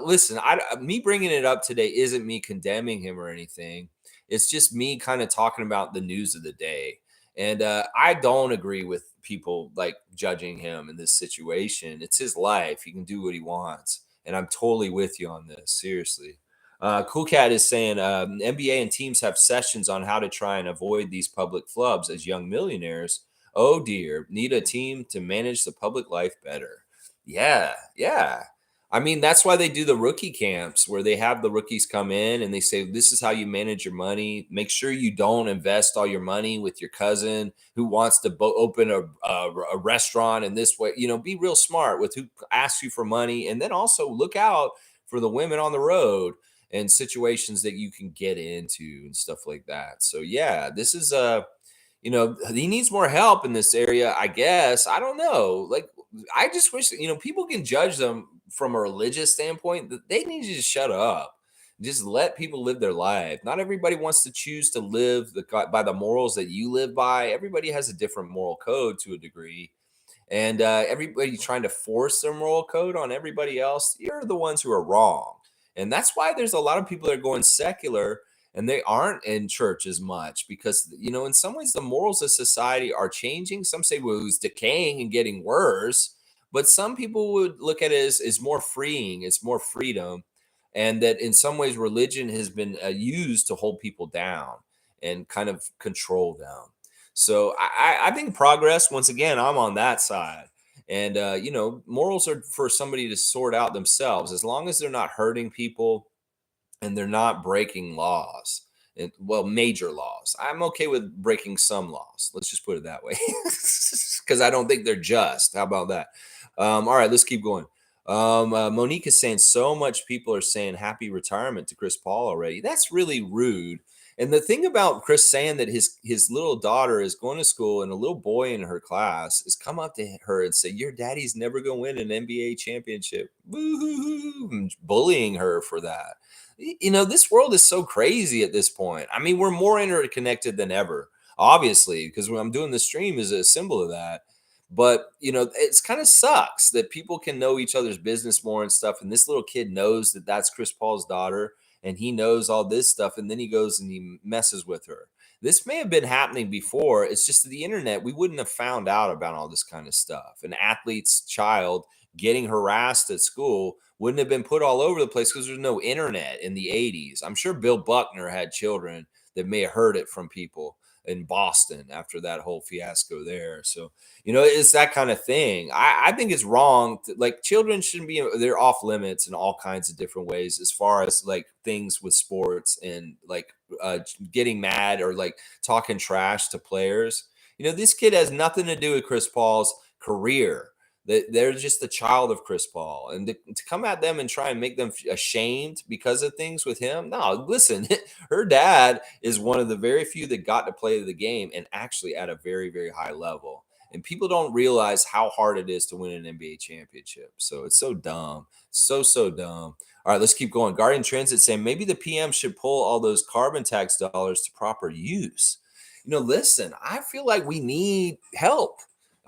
A: Listen, me bringing it up today isn't me condemning him or anything. It's just me kind of talking about the news of the day. And I don't agree with people like judging him in this situation. It's his life. He can do what he wants. And I'm totally with you on this. Seriously. Cool Cat is saying NBA and teams have sessions on how to try and avoid these public flubs as young millionaires. Oh dear, need a team to manage the public life better. Yeah, yeah. I mean, that's why they do the rookie camps where they have the rookies come in and they say, this is how you manage your money. Make sure you don't invest all your money with your cousin who wants to open a restaurant in this way. Be real smart with who asks you for money. And then also look out for the women on the road and situations that you can get into and stuff like that. So, yeah, this is he needs more help in this area, I guess. I don't know. Like, I just wish, people can judge them from a religious standpoint. They need to just shut up. Just let people live their life. Not everybody wants to choose to live by the morals that you live by. Everybody has a different moral code to a degree. And everybody trying to force their moral code on everybody else, you're the ones who are wrong. And that's why there's a lot of people that are going secular and they aren't in church as much because, in some ways the morals of society are changing. Some say, well, it's decaying and getting worse. But some people would look at it as more freeing, it's more freedom. And that in some ways religion has been used to hold people down and kind of control them. So I think progress, once again, I'm on that side. And, morals are for somebody to sort out themselves as long as they're not hurting people and they're not breaking laws. And, well, major laws. I'm okay with breaking some laws. Let's just put it that way because I don't think they're just. How about that? All right, let's keep going. Monique is saying so much people are saying happy retirement to Chris Paul already. That's really rude. And the thing about Chris saying that his little daughter is going to school and a little boy in her class is come up to her and say, your daddy's never going to win an NBA championship. Woo-hoo-hoo, bullying her for that. This world is so crazy at this point. I mean, we're more interconnected than ever, obviously, because when I'm doing the stream is a symbol of that. But, it's kind of sucks that people can know each other's business more and stuff. And this little kid knows that that's Chris Paul's daughter and he knows all this stuff. And then he goes and he messes with her. This may have been happening before. It's just the internet. We wouldn't have found out about all this kind of stuff. An athlete's child getting harassed at school wouldn't have been put all over the place because there's no internet in the 80s. I'm sure Bill Buckner had children that may have heard it from people in Boston after that whole fiasco there. So, it's that kind of thing. I think it's wrong. Like, children shouldn't be, they're off limits in all kinds of different ways as far as like things with sports and like getting mad or like talking trash to players. This kid has nothing to do with Chris Paul's career. They're just the child of Chris Paul, and to come at them and try and make them ashamed because of things with him. No, listen, her dad is one of the very few that got to play the game and actually at a very, very high level. And people don't realize how hard it is to win an NBA championship. So it's so dumb, so dumb. All right, let's keep going. Guardian Transit saying maybe the PM should pull all those carbon tax dollars to proper use. Listen, I feel like we need help.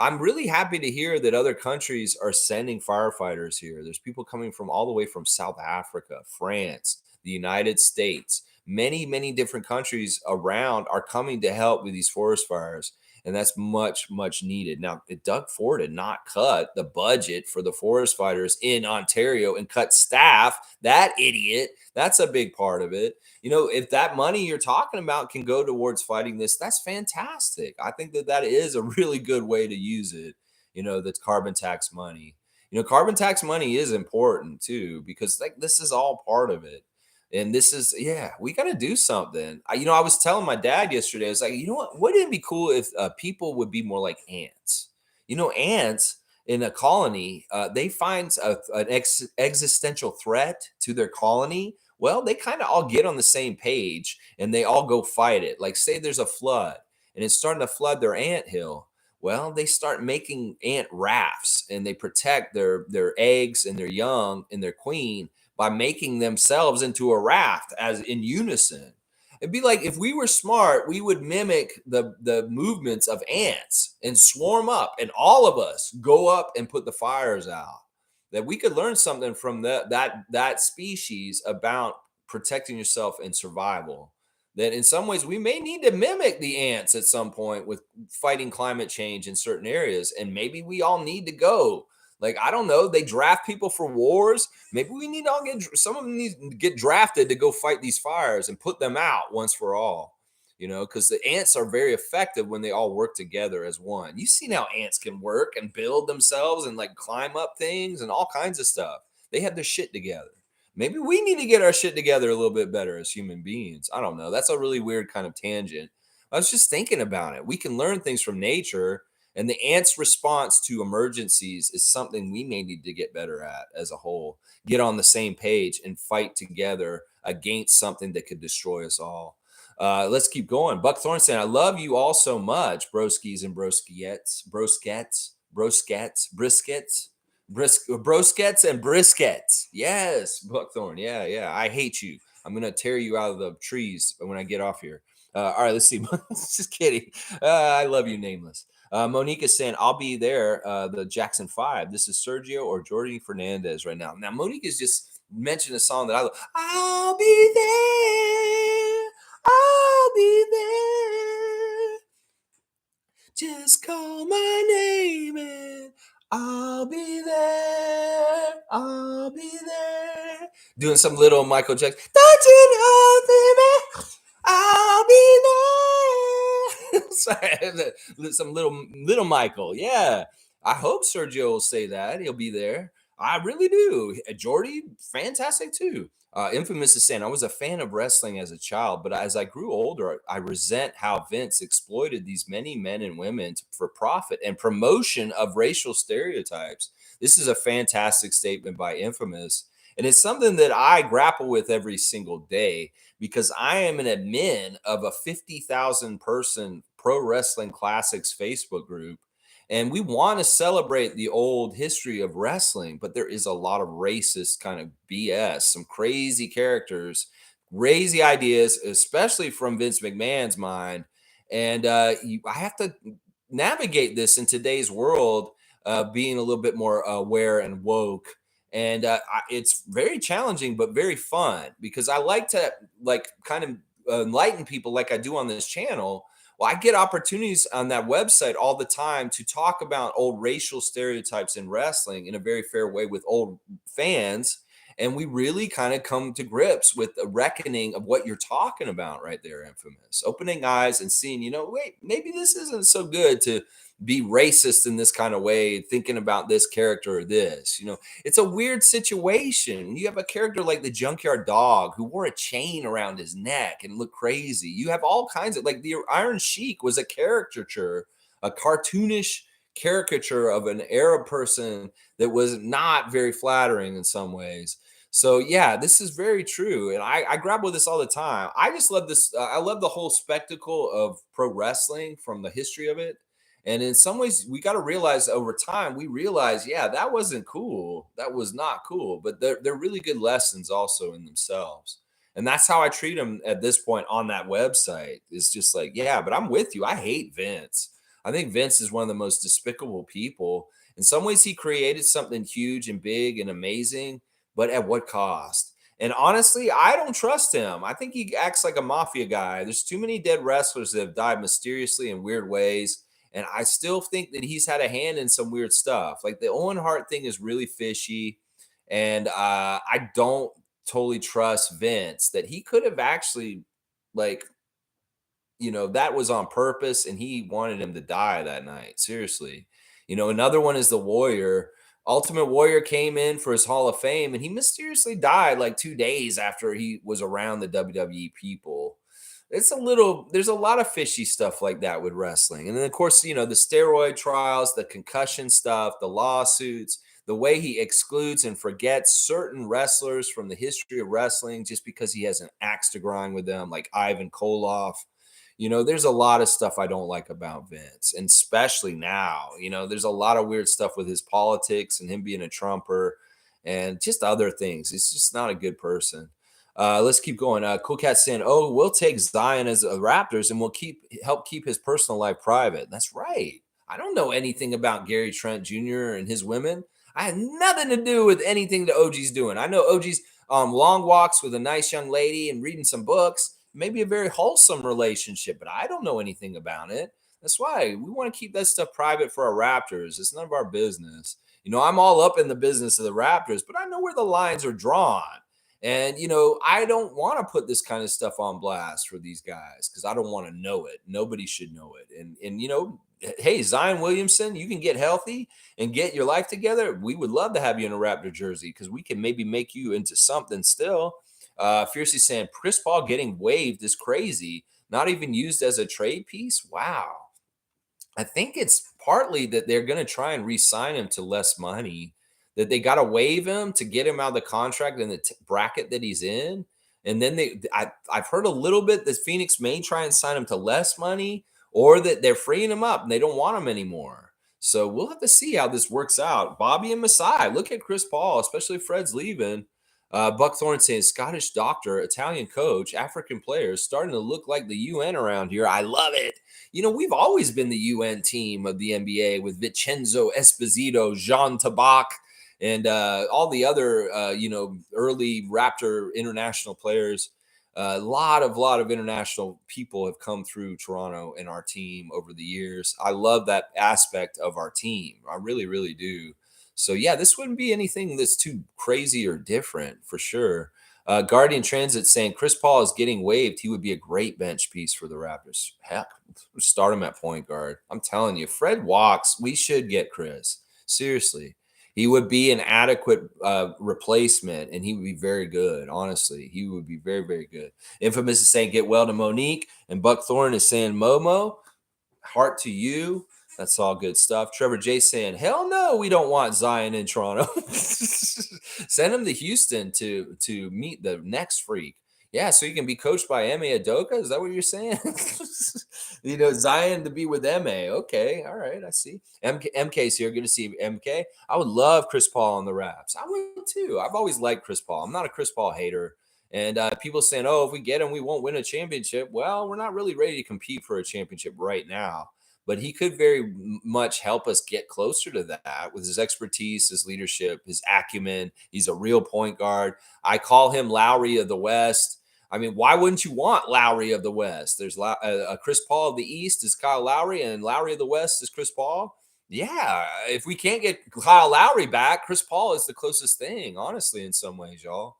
A: I'm really happy to hear that other countries are sending firefighters here. There's people coming from all the way from South Africa, France, the United States. Many, many different countries around are coming to help with these forest fires. and that's much, much needed. Now, Doug Ford did not cut the budget for the forest fighters in Ontario and cut staff. That idiot. That's a big part of it. If that money you're talking about can go towards fighting this, that's fantastic. I think that that is a really good way to use it. That's carbon tax money. Carbon tax money is important too, because like this is all part of it. And this is, yeah, we got to do something. I was telling my dad yesterday, I was like, you know what? Wouldn't it be cool if people would be more like ants? Ants in a colony, they find an existential threat to their colony. Well, they kind of all get on the same page and they all go fight it. Like, say there's a flood and it's starting to flood their ant hill. Well, they start making ant rafts and they protect their eggs and their young and their queen by making themselves into a raft as in unison. It'd be like if we were smart, we would mimic the movements of ants and swarm up, and all of us go up and put the fires out. That we could learn something from that species about protecting yourself and survival. That in some ways we may need to mimic the ants at some point with fighting climate change in certain areas, and maybe we all need to go. Like, I don't know, they draft people for wars. Maybe we need to all get some of them need to get drafted to go fight these fires and put them out once for all. Because the ants are very effective when they all work together as one. You've seen how ants can work and build themselves and like climb up things and all kinds of stuff. They have their shit together. Maybe we need to get our shit together a little bit better as human beings. I don't know. That's a really weird kind of tangent. I was just thinking about it. We can learn things from nature, and the ants' response to emergencies is something we may need to get better at as a whole. Get on the same page and fight together against something that could destroy us all. Let's keep going. Buck Thornstein, I love you all so much, broskies and broskets and briskets. Yes, Buckthorn. Yeah, yeah. I hate you. I'm gonna tear you out of the trees when I get off here. All right, let's see. Just kidding. I love you, nameless. Monique is saying, I'll be there. The Jackson 5. This is Sergio or Jordy Fernandez right now. Now, Monique has just mentioned a song that I love. I'll be there. I'll be there. Just call my name and I'll be there. I'll be there. Doing some little Michael Jackson. Don't you know, baby? I'll be there. Sorry, some little Michael. Yeah. I hope Sergio will say that. He'll be there. I really do. Jordy, fantastic too. Infamous is saying, I was a fan of wrestling as a child, but as I grew older, I resent how Vince exploited these many men and women for profit and promotion of racial stereotypes. This is a fantastic statement by Infamous. And it's something that I grapple with every single day because I am an admin of a 50,000 person pro wrestling classics Facebook group. And we want to celebrate the old history of wrestling, but there is a lot of racist kind of BS, some crazy characters, crazy ideas, especially from Vince McMahon's mind. And I have to navigate this in today's world, being a little bit more aware and woke. And it's very challenging, but very fun because I like to like kind of enlighten people like I do on this channel. Well, I get opportunities on that website all the time to talk about old racial stereotypes in wrestling in a very fair way with old fans. And we really kind of come to grips with the reckoning of what you're talking about right there, Infamous. Opening eyes and seeing, wait, maybe this isn't so good to be racist in this kind of way, thinking about this character or this. It's a weird situation. You have a character like the Junkyard Dog who wore a chain around his neck and looked crazy. You have all kinds of, like, the Iron Sheik was a caricature, a cartoonish caricature of an Arab person that was not very flattering in some ways. So yeah, this is very true, and I grapple with this all the time. I just love this. I love the whole spectacle of pro wrestling from the history of it. And in some ways, we got to realize over time, we realize, yeah, that wasn't cool. That was not cool. But they're really good lessons also in themselves. And that's how I treat them at this point on that website. It's just like, yeah, but I'm with you. I hate Vince. I think Vince is one of the most despicable people. In some ways, he created something huge and big and amazing, but at what cost? And honestly, I don't trust him. I think he acts like a mafia guy. There's too many dead wrestlers that have died mysteriously in weird ways. And I still think that he's had a hand in some weird stuff. Like the Owen Hart thing is really fishy. And I don't totally trust Vince that he could have actually, like, that was on purpose and he wanted him to die that night. Seriously. Another one is the Warrior. Ultimate Warrior came in for his Hall of Fame and he mysteriously died like 2 days after he was around the WWE people. There's a lot of fishy stuff like that with wrestling. And then, of course, the steroid trials, the concussion stuff, the lawsuits, the way he excludes and forgets certain wrestlers from the history of wrestling just because he has an axe to grind with them, like Ivan Koloff. There's a lot of stuff I don't like about Vince, and especially now. There's a lot of weird stuff with his politics and him being a Trumper and just other things. He's just not a good person. Let's keep going. Cool Cat saying, "Oh, we'll take Zion as a Raptors, and we'll help keep his personal life private." That's right. I don't know anything about Gary Trent Jr. and his women. I had nothing to do with anything that OG's doing. I know OG's long walks with a nice young lady and reading some books, maybe a very wholesome relationship, but I don't know anything about it. That's why we want to keep that stuff private for our Raptors. It's none of our business. I'm all up in the business of the Raptors, but I know where the lines are drawn. And, I don't want to put this kind of stuff on blast for these guys because I don't want to know it. Nobody should know it. And hey, Zion Williamson, you can get healthy and get your life together. We would love to have you in a Raptor jersey because we can maybe make you into something still. Fiercely saying Chris Paul getting waived is crazy. Not even used as a trade piece. Wow. I think it's partly that they're going to try and re-sign him to less money, that they got to waive him to get him out of the contract in the bracket that he's in. And then I've heard a little bit that Phoenix may try and sign him to less money, or that they're freeing him up and they don't want him anymore. So we'll have to see how this works out. Bobby and Masai, look at Chris Paul, especially if Fred's leaving. Buck Thorne saying Scottish doctor, Italian coach, African players starting to look like the UN around here. I love it. We've always been the UN team of the NBA with Vincenzo Esposito, Jean Tabak, and all the other, early Raptor international players. A lot of international people have come through Toronto and our team over the years. I love that aspect of our team. I really, really do. So yeah, this wouldn't be anything that's too crazy or different for sure. Guardian Transit saying Chris Paul is getting waived. He would be a great bench piece for the Raptors. Heck, start him at point guard. I'm telling you, Fred walks. We should get Chris. Seriously, he would be an adequate replacement, and he would be very good. Honestly, he would be very, very good. Infamous is saying get well to Monique, and Buck Thorne is saying Momo. Heart to you. That's all good stuff. Trevor J saying, hell no, we don't want Zion in Toronto. Send him to Houston to meet the next freak. Yeah, so you can be coached by Ime Adoka. Is that what you're saying? Zion to be with Ime. Okay, all right, I see. MK's here. Good to see MK. I would love Chris Paul on the Raps. I would too. I've always liked Chris Paul. I'm not a Chris Paul hater. And people saying, oh, if we get him, we won't win a championship. Well, we're not really ready to compete for a championship right now. But he could very much help us get closer to that with his expertise, his leadership, his acumen. He's a real point guard. I call him Lowry of the West. I mean, why wouldn't you want Lowry of the West? There's Chris Paul of the East is Kyle Lowry, and Lowry of the West is Chris Paul. Yeah, if we can't get Kyle Lowry back, Chris Paul is the closest thing, honestly, in some ways, y'all.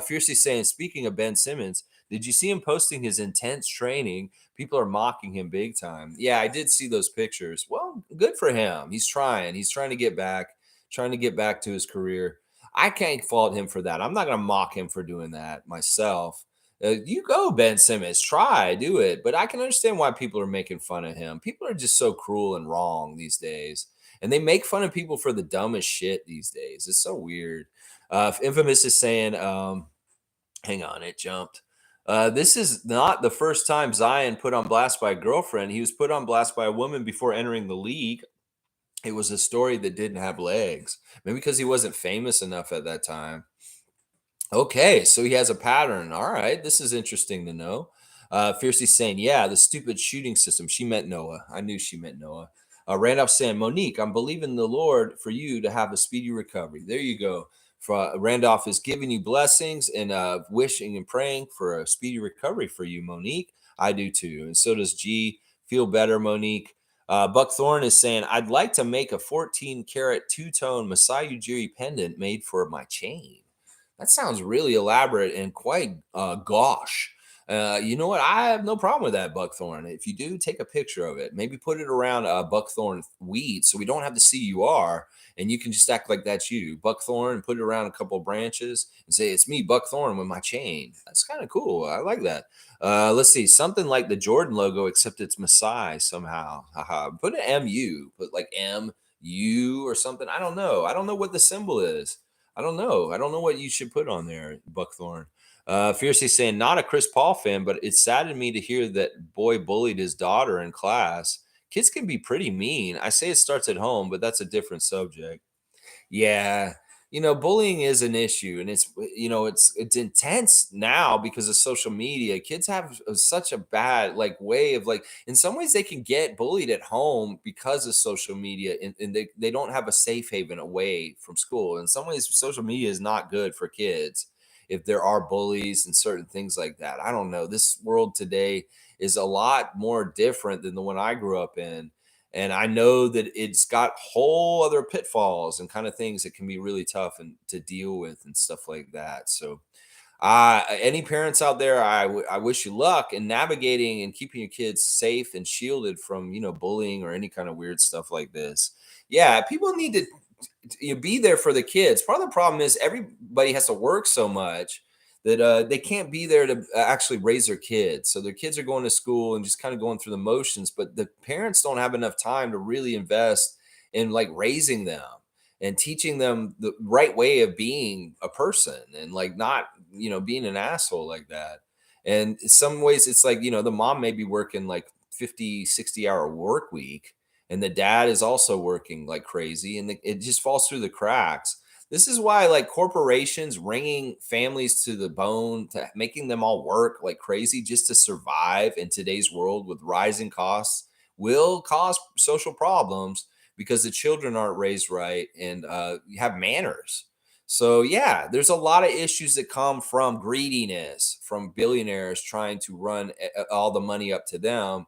A: Fiercely saying, speaking of Ben Simmons, did you see him posting his intense training? People are mocking him big time. Yeah, I did see those pictures. Well, good for him. He's trying. He's trying to get back, to his career. I can't fault him for that. I'm not going to mock him for doing that myself. You go, Ben Simmons. Try, do it. But I can understand why people are making fun of him. People are just so cruel and wrong these days. And they make fun of people for the dumbest shit these days. It's so weird. Infamous is saying, hang on, it jumped. This is not the first time Zion put on blast by a girlfriend. He was put on blast by a woman before entering the league. It was a story that didn't have legs. Maybe because he wasn't famous enough at that time. Okay, so he has a pattern. All right, this is interesting to know. Fiercely saying, yeah, the stupid shooting system. She meant Noah. I knew she meant Noah. Randolph saying, Monique, I'm believing the Lord for you to have a speedy recovery. There you go. Randolph is giving you blessings and wishing and praying for a speedy recovery for you, Monique. I do too. And so does G. Feel better, Monique. Buckthorn is saying, I'd like to make a 14 karat two tone Masai Ujiri pendant made for my chain. That sounds really elaborate and quite gauche. You know what? I have no problem with that, Buckthorn. If you do, take a picture of it. Maybe put it around Buckthorn weed so we don't have to see you are, and you can just act like that's you. Buckthorn, put it around a couple of branches and say, it's me, Buckthorn, with my chain. That's kind of cool. I like that. Let's see, something like the Jordan logo, except it's Masai somehow. Haha. Put an MU, put like MU or something. I don't know. I don't know what the symbol is. I don't know. I don't know what you should put on there, Buckthorn. Fiercely saying, not a Chris Paul fan, but it saddened me to hear that boy bullied his daughter in class. Kids can be pretty mean. I say it starts at home, but that's a different subject. Yeah. Bullying is an issue, and it's intense now because of social media. Kids have such a bad like way of like in some ways they can get bullied at home because of social media, and they don't have a safe haven away from school. In some ways social media is not good for kids if there are bullies and certain things like that. I don't know. This world today is a lot more different than the one I grew up in, and I know that it's got whole other pitfalls and kind of things that can be really tough and to deal with and stuff like that. So, any parents out there, I wish you luck in navigating and keeping your kids safe and shielded from bullying or any kind of weird stuff like this. Yeah, people need to be there for the kids. Part of the problem is everybody has to work so much that they can't be there to actually raise their kids. So their kids are going to school and just kind of going through the motions, but the parents don't have enough time to really invest in like raising them and teaching them the right way of being a person and like not, being an asshole like that. And in some ways it's like, the mom may be working like 50, 60-hour work week, and the dad is also working like crazy, and it just falls through the cracks. This is why like corporations wringing families to the bone, to making them all work like crazy just to survive in today's world with rising costs will cause social problems because the children aren't raised right and have manners. So yeah, there's a lot of issues that come from greediness, from billionaires trying to run all the money up to them.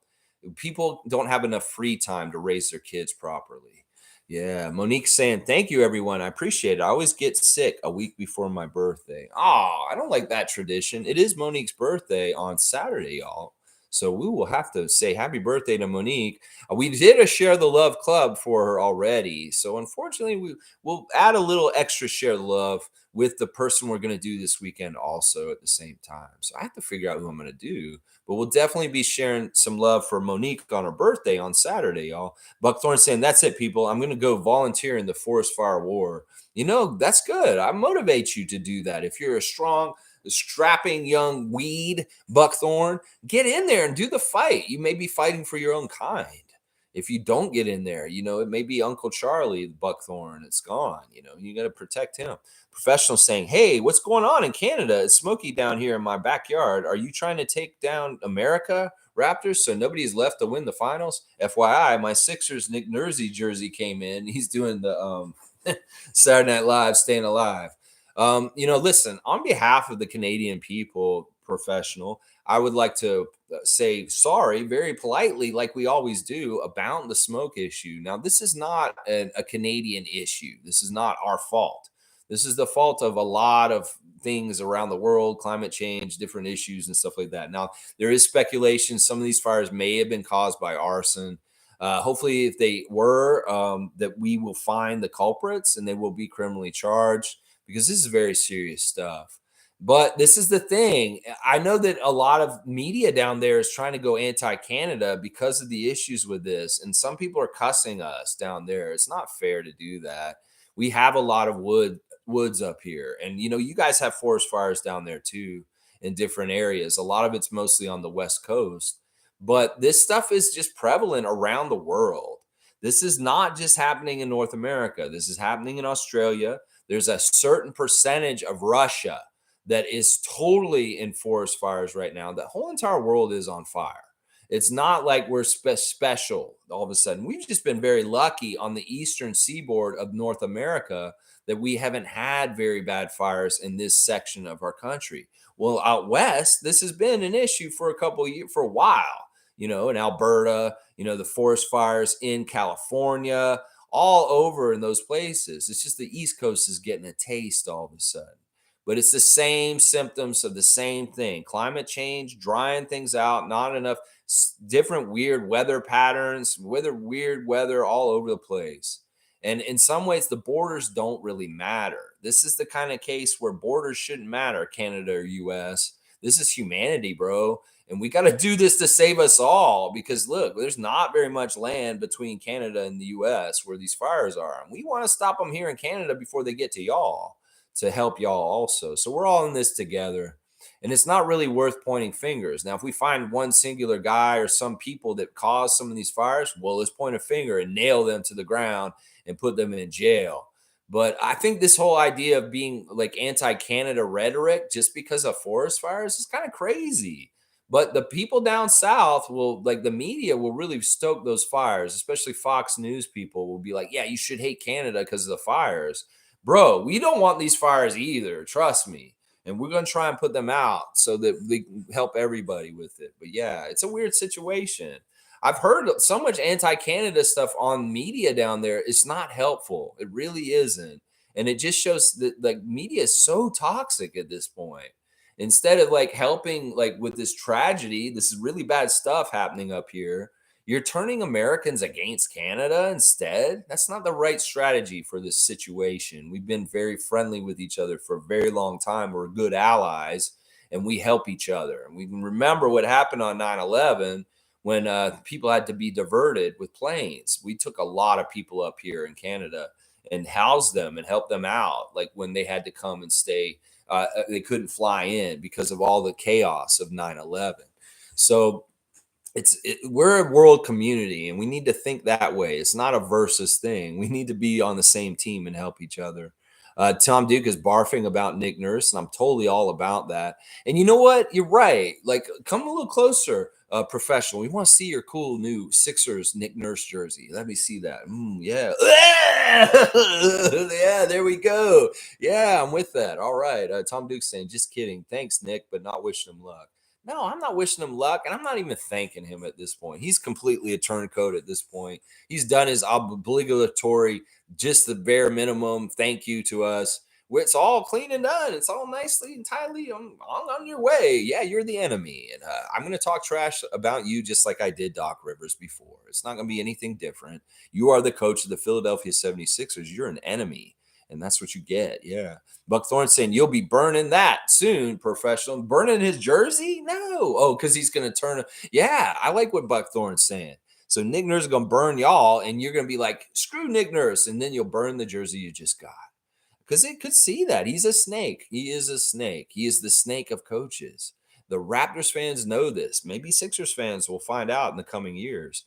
A: People don't have enough free time to raise their kids properly. Yeah, Monique's saying, thank you, everyone. I appreciate it. I always get sick a week before my birthday. Oh, I don't like that tradition. It is Monique's birthday on Saturday, y'all. So we will have to say happy birthday to Monique. We did a Share the Love Club for her already. So unfortunately, we'll add a little extra Share the Love with the person we're going to do this weekend also at the same time. So I have to figure out who I'm going to do. But we'll definitely be sharing some love for Monique on her birthday on Saturday, y'all. Buckthorn saying, that's it, people. I'm going to go volunteer in the forest fire war. That's good. I motivate you to do that. If you're a strong, strapping young weed, Buckthorn, get in there and do the fight. You may be fighting for your own kind. If you don't get in there, it may be Uncle Charlie, Buckthorn. It's gone. You got to protect him. Professional saying, hey, what's going on in Canada? It's smoky down here in my backyard. Are you trying to take down America Raptors so nobody's left to win the finals? FYI, my Sixers Nick Nurse jersey came in. He's doing the Saturday Night Live, Staying Alive. Listen, on behalf of the Canadian people, professional, I would like to say sorry very politely, like we always do, about the smoke issue. Now, this is not a Canadian issue. This is not our fault. This is the fault of a lot of things around the world, climate change, different issues, and stuff like that. Now, there is speculation some of these fires may have been caused by arson. Hopefully, if they were, that we will find the culprits and they will be criminally charged because this is very serious stuff. But this is the thing. I know that a lot of media down there is trying to go anti-Canada because of the issues with this. And some people are cussing us down there. It's not fair to do that. We have a lot of woods up here. And you guys have forest fires down there too in different areas. A lot of it's mostly on the West Coast. But this stuff is just prevalent around the world. This is not just happening in North America. This is happening in Australia. There's a certain percentage of Russia that is totally in forest fires right now. The whole entire world is on fire. It's not like we're special all of a sudden. We've just been very lucky on the eastern seaboard of North America that we haven't had very bad fires in this section of our country. Well, out west, this has been an issue for a couple of years, for a while. in Alberta, the forest fires in California, all over in those places. It's just the East Coast is getting a taste all of a sudden. But it's the same symptoms of the same thing: climate change, drying things out, not enough, different weird weather patterns, weird weather all over the place. And in some ways, the borders don't really matter. This is the kind of case where borders shouldn't matter, Canada or US. This is humanity, bro. And we got to do this to save us all, because look, there's not very much land between Canada and the US where these fires are. And we want to stop them here in Canada before they get to y'all, to help y'all also. So we're all in this together. And it's not really worth pointing fingers. Now, if we find one singular guy or some people that caused some of these fires, well, let's point a finger and nail them to the ground and put them in jail. But I think this whole idea of being like anti-Canada rhetoric just because of forest fires is kind of crazy. But the people down south will, like, the media will really stoke those fires, especially Fox News people will be like, yeah, you should hate Canada because of the fires. Bro, we don't want these fires either. Trust me. And we're going to try and put them out so that we can help everybody with it. But yeah, it's a weird situation. I've heard so much anti-Canada stuff on media down there. It's not helpful. It really isn't. And it just shows that like media is so toxic at this point. Instead of like helping like with this tragedy, this is really bad stuff happening up here. You're turning Americans against Canada instead. That's not the right strategy for this situation. We've been very friendly with each other for a very long time. We're good allies and we help each other. And we can remember what happened on 9/11 when people had to be diverted with planes. We took a lot of people up here in Canada and housed them and helped them out, like when they had to come and stay. They couldn't fly in because of all the chaos of 9/11. So we're a world community and we need to think that way. It's not a versus thing. We need to be on the same team and help each other. Tom Duke is barfing about Nick Nurse, and I'm totally all about that. And you know what? You're right. Like, come a little closer, professional. We want to see your cool new Sixers Nick Nurse jersey. Let me see that. Yeah. Yeah, there we go. Yeah, I'm with that. All right. Tom Duke's saying, just kidding. Thanks, Nick, but not wishing him luck. No, I'm not wishing him luck, and I'm not even thanking him at this point. He's completely a turncoat at this point. He's done his obligatory, just the bare minimum thank you to us. It's all clean and done. It's all nicely and tidily on your way. Yeah, you're the enemy. And I'm going to talk trash about you just like I did Doc Rivers before. It's not going to be anything different. You are the coach of the Philadelphia 76ers. You're an enemy. And that's what you get. Yeah. Buck Thorne saying you'll be burning that soon, professional. Burning his jersey? No. Oh, because he's going to turn. Yeah, I like what Buck Thorne's saying. So Nick Nurse is going to burn y'all, and you're going to be like, screw Nick Nurse, and then you'll burn the jersey you just got. Because it could see that. He's a snake. He is a snake. He is the snake of coaches. The Raptors fans know this. Maybe Sixers fans will find out in the coming years.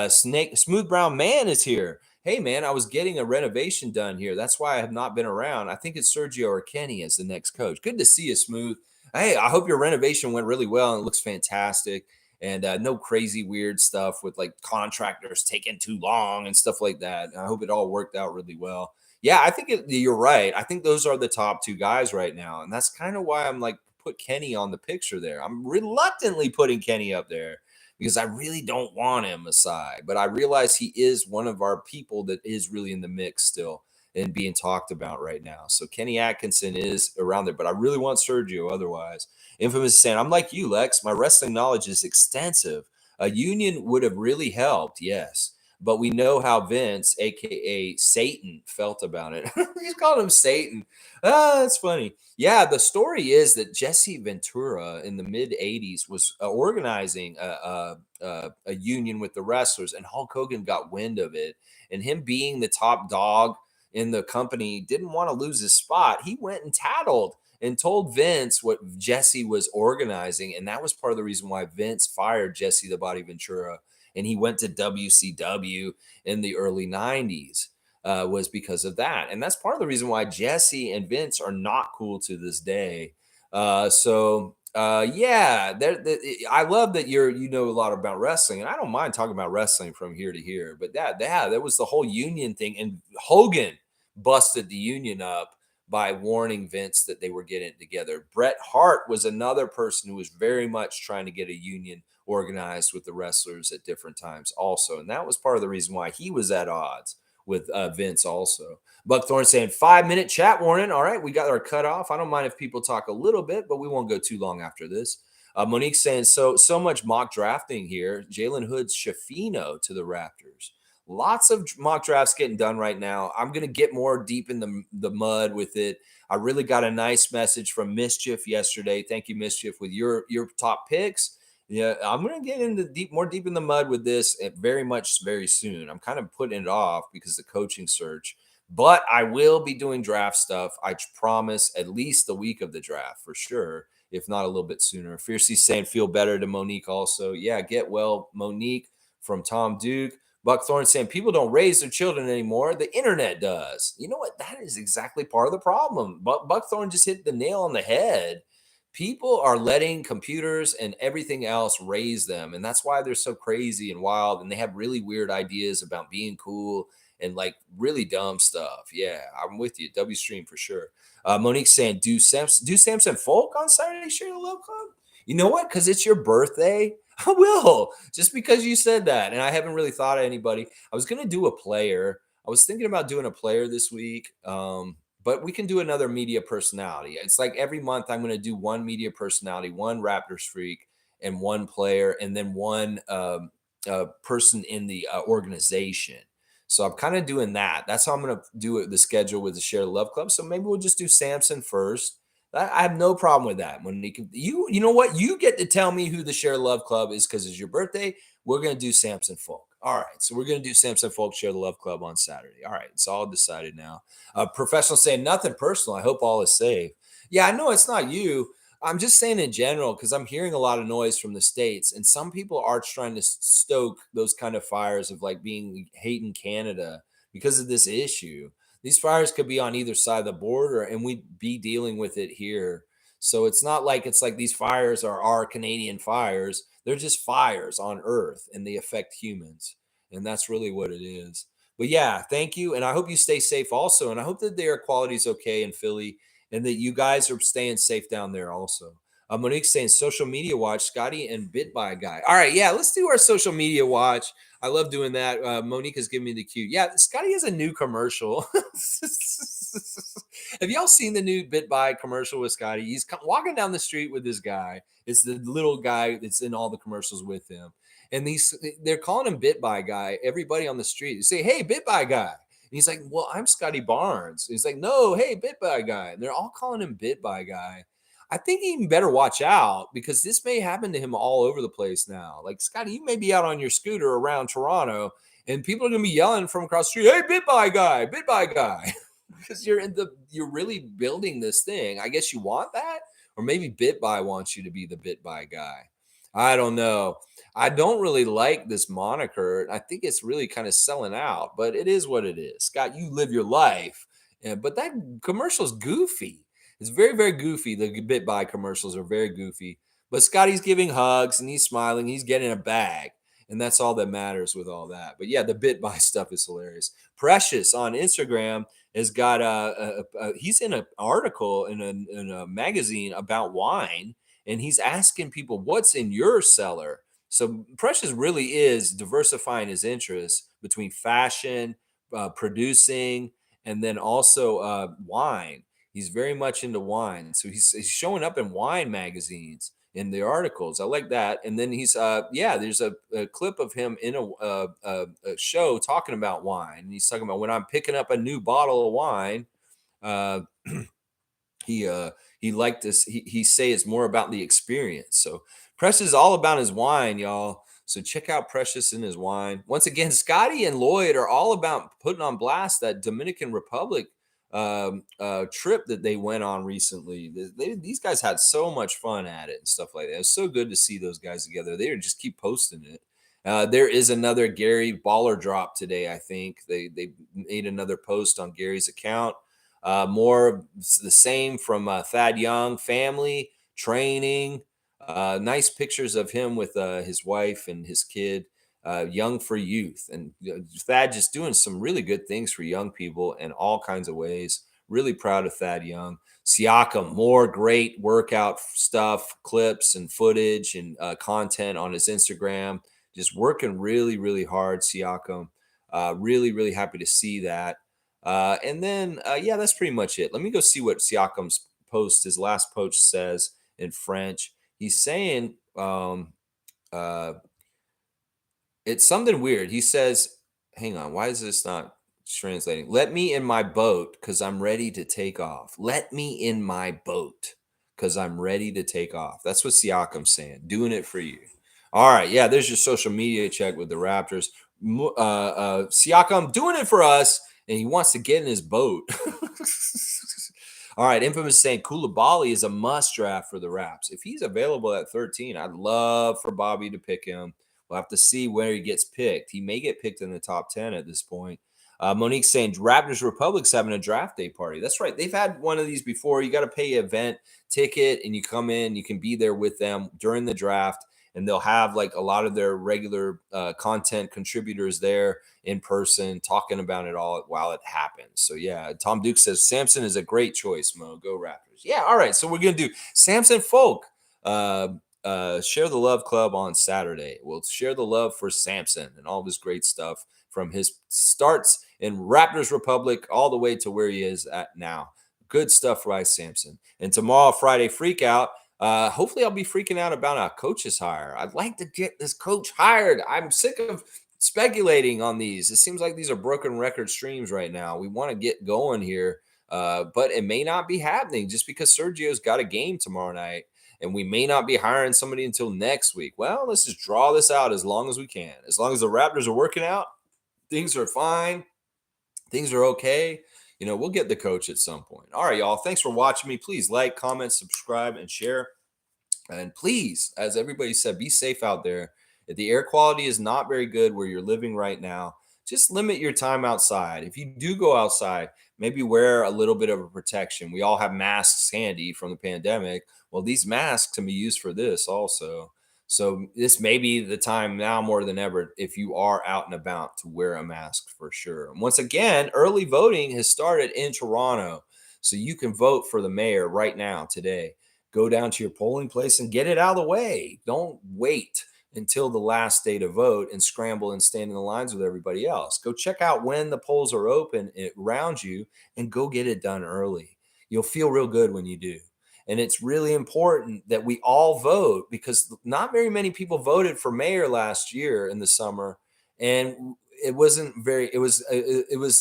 A: Smooth Brown Man is here. Hey, man, I was getting a renovation done here. That's why I have not been around. I think it's Sergio or Kenny as the next coach. Good to see you, Smooth. Hey, I hope your renovation went really well and it looks fantastic. And no crazy weird stuff with like contractors taking too long and stuff like that. I hope it all worked out really well. Yeah, I think you're right. I think those are the top two guys right now. And that's kind of why I'm like, put Kenny on the picture there. I'm reluctantly putting Kenny up there because I really don't want him aside. But I realize he is one of our people that is really in the mix still and being talked about right now. So Kenny Atkinson is around there, but I really want Sergio otherwise. Infamous is saying, I'm like you, Lex. My wrestling knowledge is extensive. A union would have really helped, yes. But we know how Vince, aka Satan, felt about it. He's called him Satan. Ah, that's funny. Yeah, the story is that Jesse Ventura in the mid '80s was organizing a union with the wrestlers, and Hulk Hogan got wind of it. And him being the top dog in the company didn't want to lose his spot. He went and tattled and told Vince what Jesse was organizing, and that was part of the reason why Vince fired Jesse the Body Ventura and he went to WCW in the early 90s, was because of that. And that's part of the reason why Jesse and Vince are not cool to this day. Yeah, I love that you know a lot about wrestling, and I don't mind talking about wrestling from here to here. But that was the whole union thing, and Hogan busted the union up by warning Vince that they were getting together. Bret Hart was another person who was very much trying to get a union organized with the wrestlers at different times also. And that was part of the reason why he was at odds with Vince also. Buckthorn saying 5-minute chat warning. All right, we got our cutoff. I don't mind if people talk a little bit, but we won't go too long after this. Monique saying so much mock drafting here. Jalen Hood's Shafino to the Raptors. Lots of mock drafts getting done right now. I'm going to get more deep in the mud with it. I really got a nice message from Mischief yesterday. Thank you, Mischief, with your top picks. Yeah, I'm going to get into more deep in the mud with this very soon. I'm kind of putting it off because of the coaching search, but I will be doing draft stuff. I promise, at least the week of the draft for sure, if not a little bit sooner. Fiercey saying feel better to Monique also. Yeah, get well, Monique from Tom Duke. Buckthorn saying people don't raise their children anymore. The internet does. You know what? That is exactly part of the problem. But Buckthorn just hit the nail on the head. People are letting computers and everything else raise them. And that's why they're so crazy and wild. And they have really weird ideas about being cool and like really dumb stuff. Yeah, I'm with you. W stream for sure. Monique saying, do Samson Folk on Saturday, Share the Love Club? You know what? Because it's your birthday. I will, just because you said that. And I haven't really thought of anybody. I was going to do a player. I was thinking about doing a player this week. But we can do another media personality. It's like every month I'm going to do one media personality, one Raptors freak, and one player, and then one person in the organization. So I'm kind of doing that. That's how I'm going to do it, the schedule with the Share the Love Club. So maybe we'll just do Samson first. I have no problem with that. When you know what, you get to tell me who the Share Love Club is because it's your birthday. We're gonna do Samson Folk. All right, so we're gonna do Samson Folk Share the Love Club on Saturday. All right, it's all decided now. Professional saying nothing personal. I hope all is safe. Yeah, I know it's not you. I'm just saying in general because I'm hearing a lot of noise from the states, and some people are trying to stoke those kind of fires of like being hating Canada because of this issue. These fires could be on either side of the border, and we'd be dealing with it here. So it's like these fires are our Canadian fires. They're just fires on Earth, and they affect humans, and that's really what it is. But yeah, thank you, and I hope you stay safe also, and I hope that the air quality is okay in Philly, and that you guys are staying safe down there also. Monique's saying social media watch, Scotty and Bit by Guy. All right, yeah, let's do our social media watch. I love doing that. Monique is giving me the cue. Yeah, Scotty has a new commercial. Have y'all seen the new Bit by commercial with Scotty? He's walking down the street with this guy. It's the little guy that's in all the commercials with him. And they're calling him Bit by Guy. Everybody on the street, they say, "Hey, Bit by Guy." And he's like, "Well, I'm Scotty Barnes." He's like, "No, hey, Bit by Guy." And they're all calling him Bit by Guy. I think he even better watch out because this may happen to him all over the place now. Like, Scotty, you may be out on your scooter around Toronto and people are going to be yelling from across the street, "Hey, Bit by Guy, Bit by Guy." Because you're really building this thing. I guess you want that, or maybe Bit by wants you to be the Bit by Guy. I don't know. I don't really like this moniker. I think it's really kind of selling out, but it is what it is. Scott, you live your life. But that commercial's goofy. It's very, very goofy. The Bit by commercials are very goofy. But Scotty's giving hugs and he's smiling. He's getting a bag. And that's all that matters with all that. But yeah, the Bit by stuff is hilarious. Precious on Instagram has got he's in an article in a magazine about wine, and he's asking people what's in your cellar. So Precious really is diversifying his interests between fashion, producing, and then also wine. He's very much into wine, so he's showing up in wine magazines in the articles. I like that. And then there's a clip of him in a show talking about wine. And he's talking about when I'm picking up a new bottle of wine. Uh, he liked this. He say it's more about the experience. So Precious is all about his wine, y'all. So check out Precious and his wine. Once again, Scotty and Lloyd are all about putting on blast that Dominican Republic trip that they went on recently. These guys had so much fun at it and stuff like that. It's so good to see those guys together. They just keep posting it. There is another Gary baller drop today. I think they made another post on Gary's account. More the same from Thad Young, family, training, nice pictures of him with his wife and his kid, young for youth. And Thad just doing some really good things for young people in all kinds of ways. Really proud of Thad Young. Siakam, more great workout stuff, clips and footage and content on his Instagram. Just working really, really hard, Siakam. Really, really happy to see that. And then, yeah, that's pretty much it. Let me go see what Siakam's post, his last post says in French. He's saying, uh, it's something weird. He says, hang on, why is this not translating? Let me in my boat because I'm ready to take off. Let me in my boat because I'm ready to take off. That's what Siakam's saying. Doing it for you. All right. Yeah, there's your social media check with the Raptors. Siakam doing it for us, and he wants to get in his boat. All right, Infamous saying Koulibaly is a must draft for the Raps. If he's available at 13, I'd love for Bobby to pick him. We'll have to see where he gets picked. He may get picked in the top 10 at this point. Monique saying Raptors Republic's having a draft day party. That's right. They've had one of these before. You got to pay an event ticket and you come in. You can be there with them during the draft, and they'll have like a lot of their regular content contributors there in person talking about it all while it happens. So yeah, Tom Duke says Samson is a great choice, Mo. Go Raptors. Yeah, all right. So we're gonna do Samson Folk. Share the Love Club on Saturday. We'll share the love for Samson and all this great stuff from his starts in Raptors Republic all the way to where he is at now. Good stuff by Samson. And tomorrow, Friday Freak Out. Hopefully, I'll be freaking out about a coach's hire. I'd like to get this coach hired. I'm sick of speculating on these. It seems like these are broken record streams right now. We want to get going here, but it may not be happening just because Sergio's got a game tomorrow night, and we may not be hiring somebody until next week. Well, let's just draw this out as long as we can. As long as the Raptors are working out, things are fine. Things are okay. We'll get the coach at some point. All right, y'all. Thanks for watching me. Please like, comment, subscribe, and share. And please, as everybody said, be safe out there. If the air quality is not very good where you're living right now, just limit your time outside. If you do go outside, maybe wear a little bit of a protection. We all have masks handy from the pandemic. Well, these masks can be used for this also. So this may be the time now more than ever, if you are out and about, to wear a mask for sure. And once again, early voting has started in Toronto. So you can vote for the mayor right now, today. Go down to your polling place and get it out of the way. Don't wait until the last day to vote and scramble and stand in the lines with everybody else. Go check out when the polls are open around you and go get it done early. You'll feel real good when you do. And it's really important that we all vote, because not very many people voted for mayor last year in the summer. And it was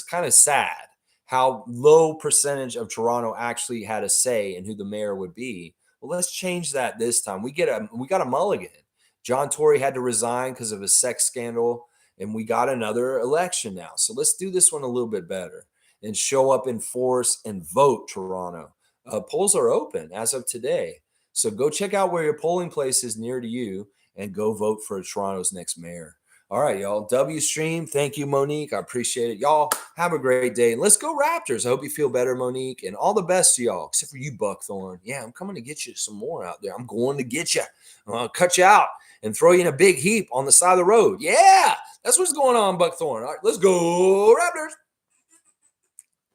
A: kind of sad how low percentage of Toronto actually had a say in who the mayor would be. Well, let's change that this time. We got a mulligan. John Tory had to resign because of his sex scandal, and we got another election now. So let's do this one a little bit better and show up in force and vote, Toronto. Polls are open as of today. So go check out where your polling place is near to you and go vote for Toronto's next mayor. All right, y'all. W stream. Thank you, Monique. I appreciate it. Y'all have a great day. And let's go Raptors. I hope you feel better, Monique. And all the best to y'all, except for you, Buckthorn. Yeah, I'm coming to get you some more out there. I'm going to get you. I'll cut you out and throw you in a big heap on the side of the road. Yeah, that's what's going on, Buckthorn. All right, let's go Raptors.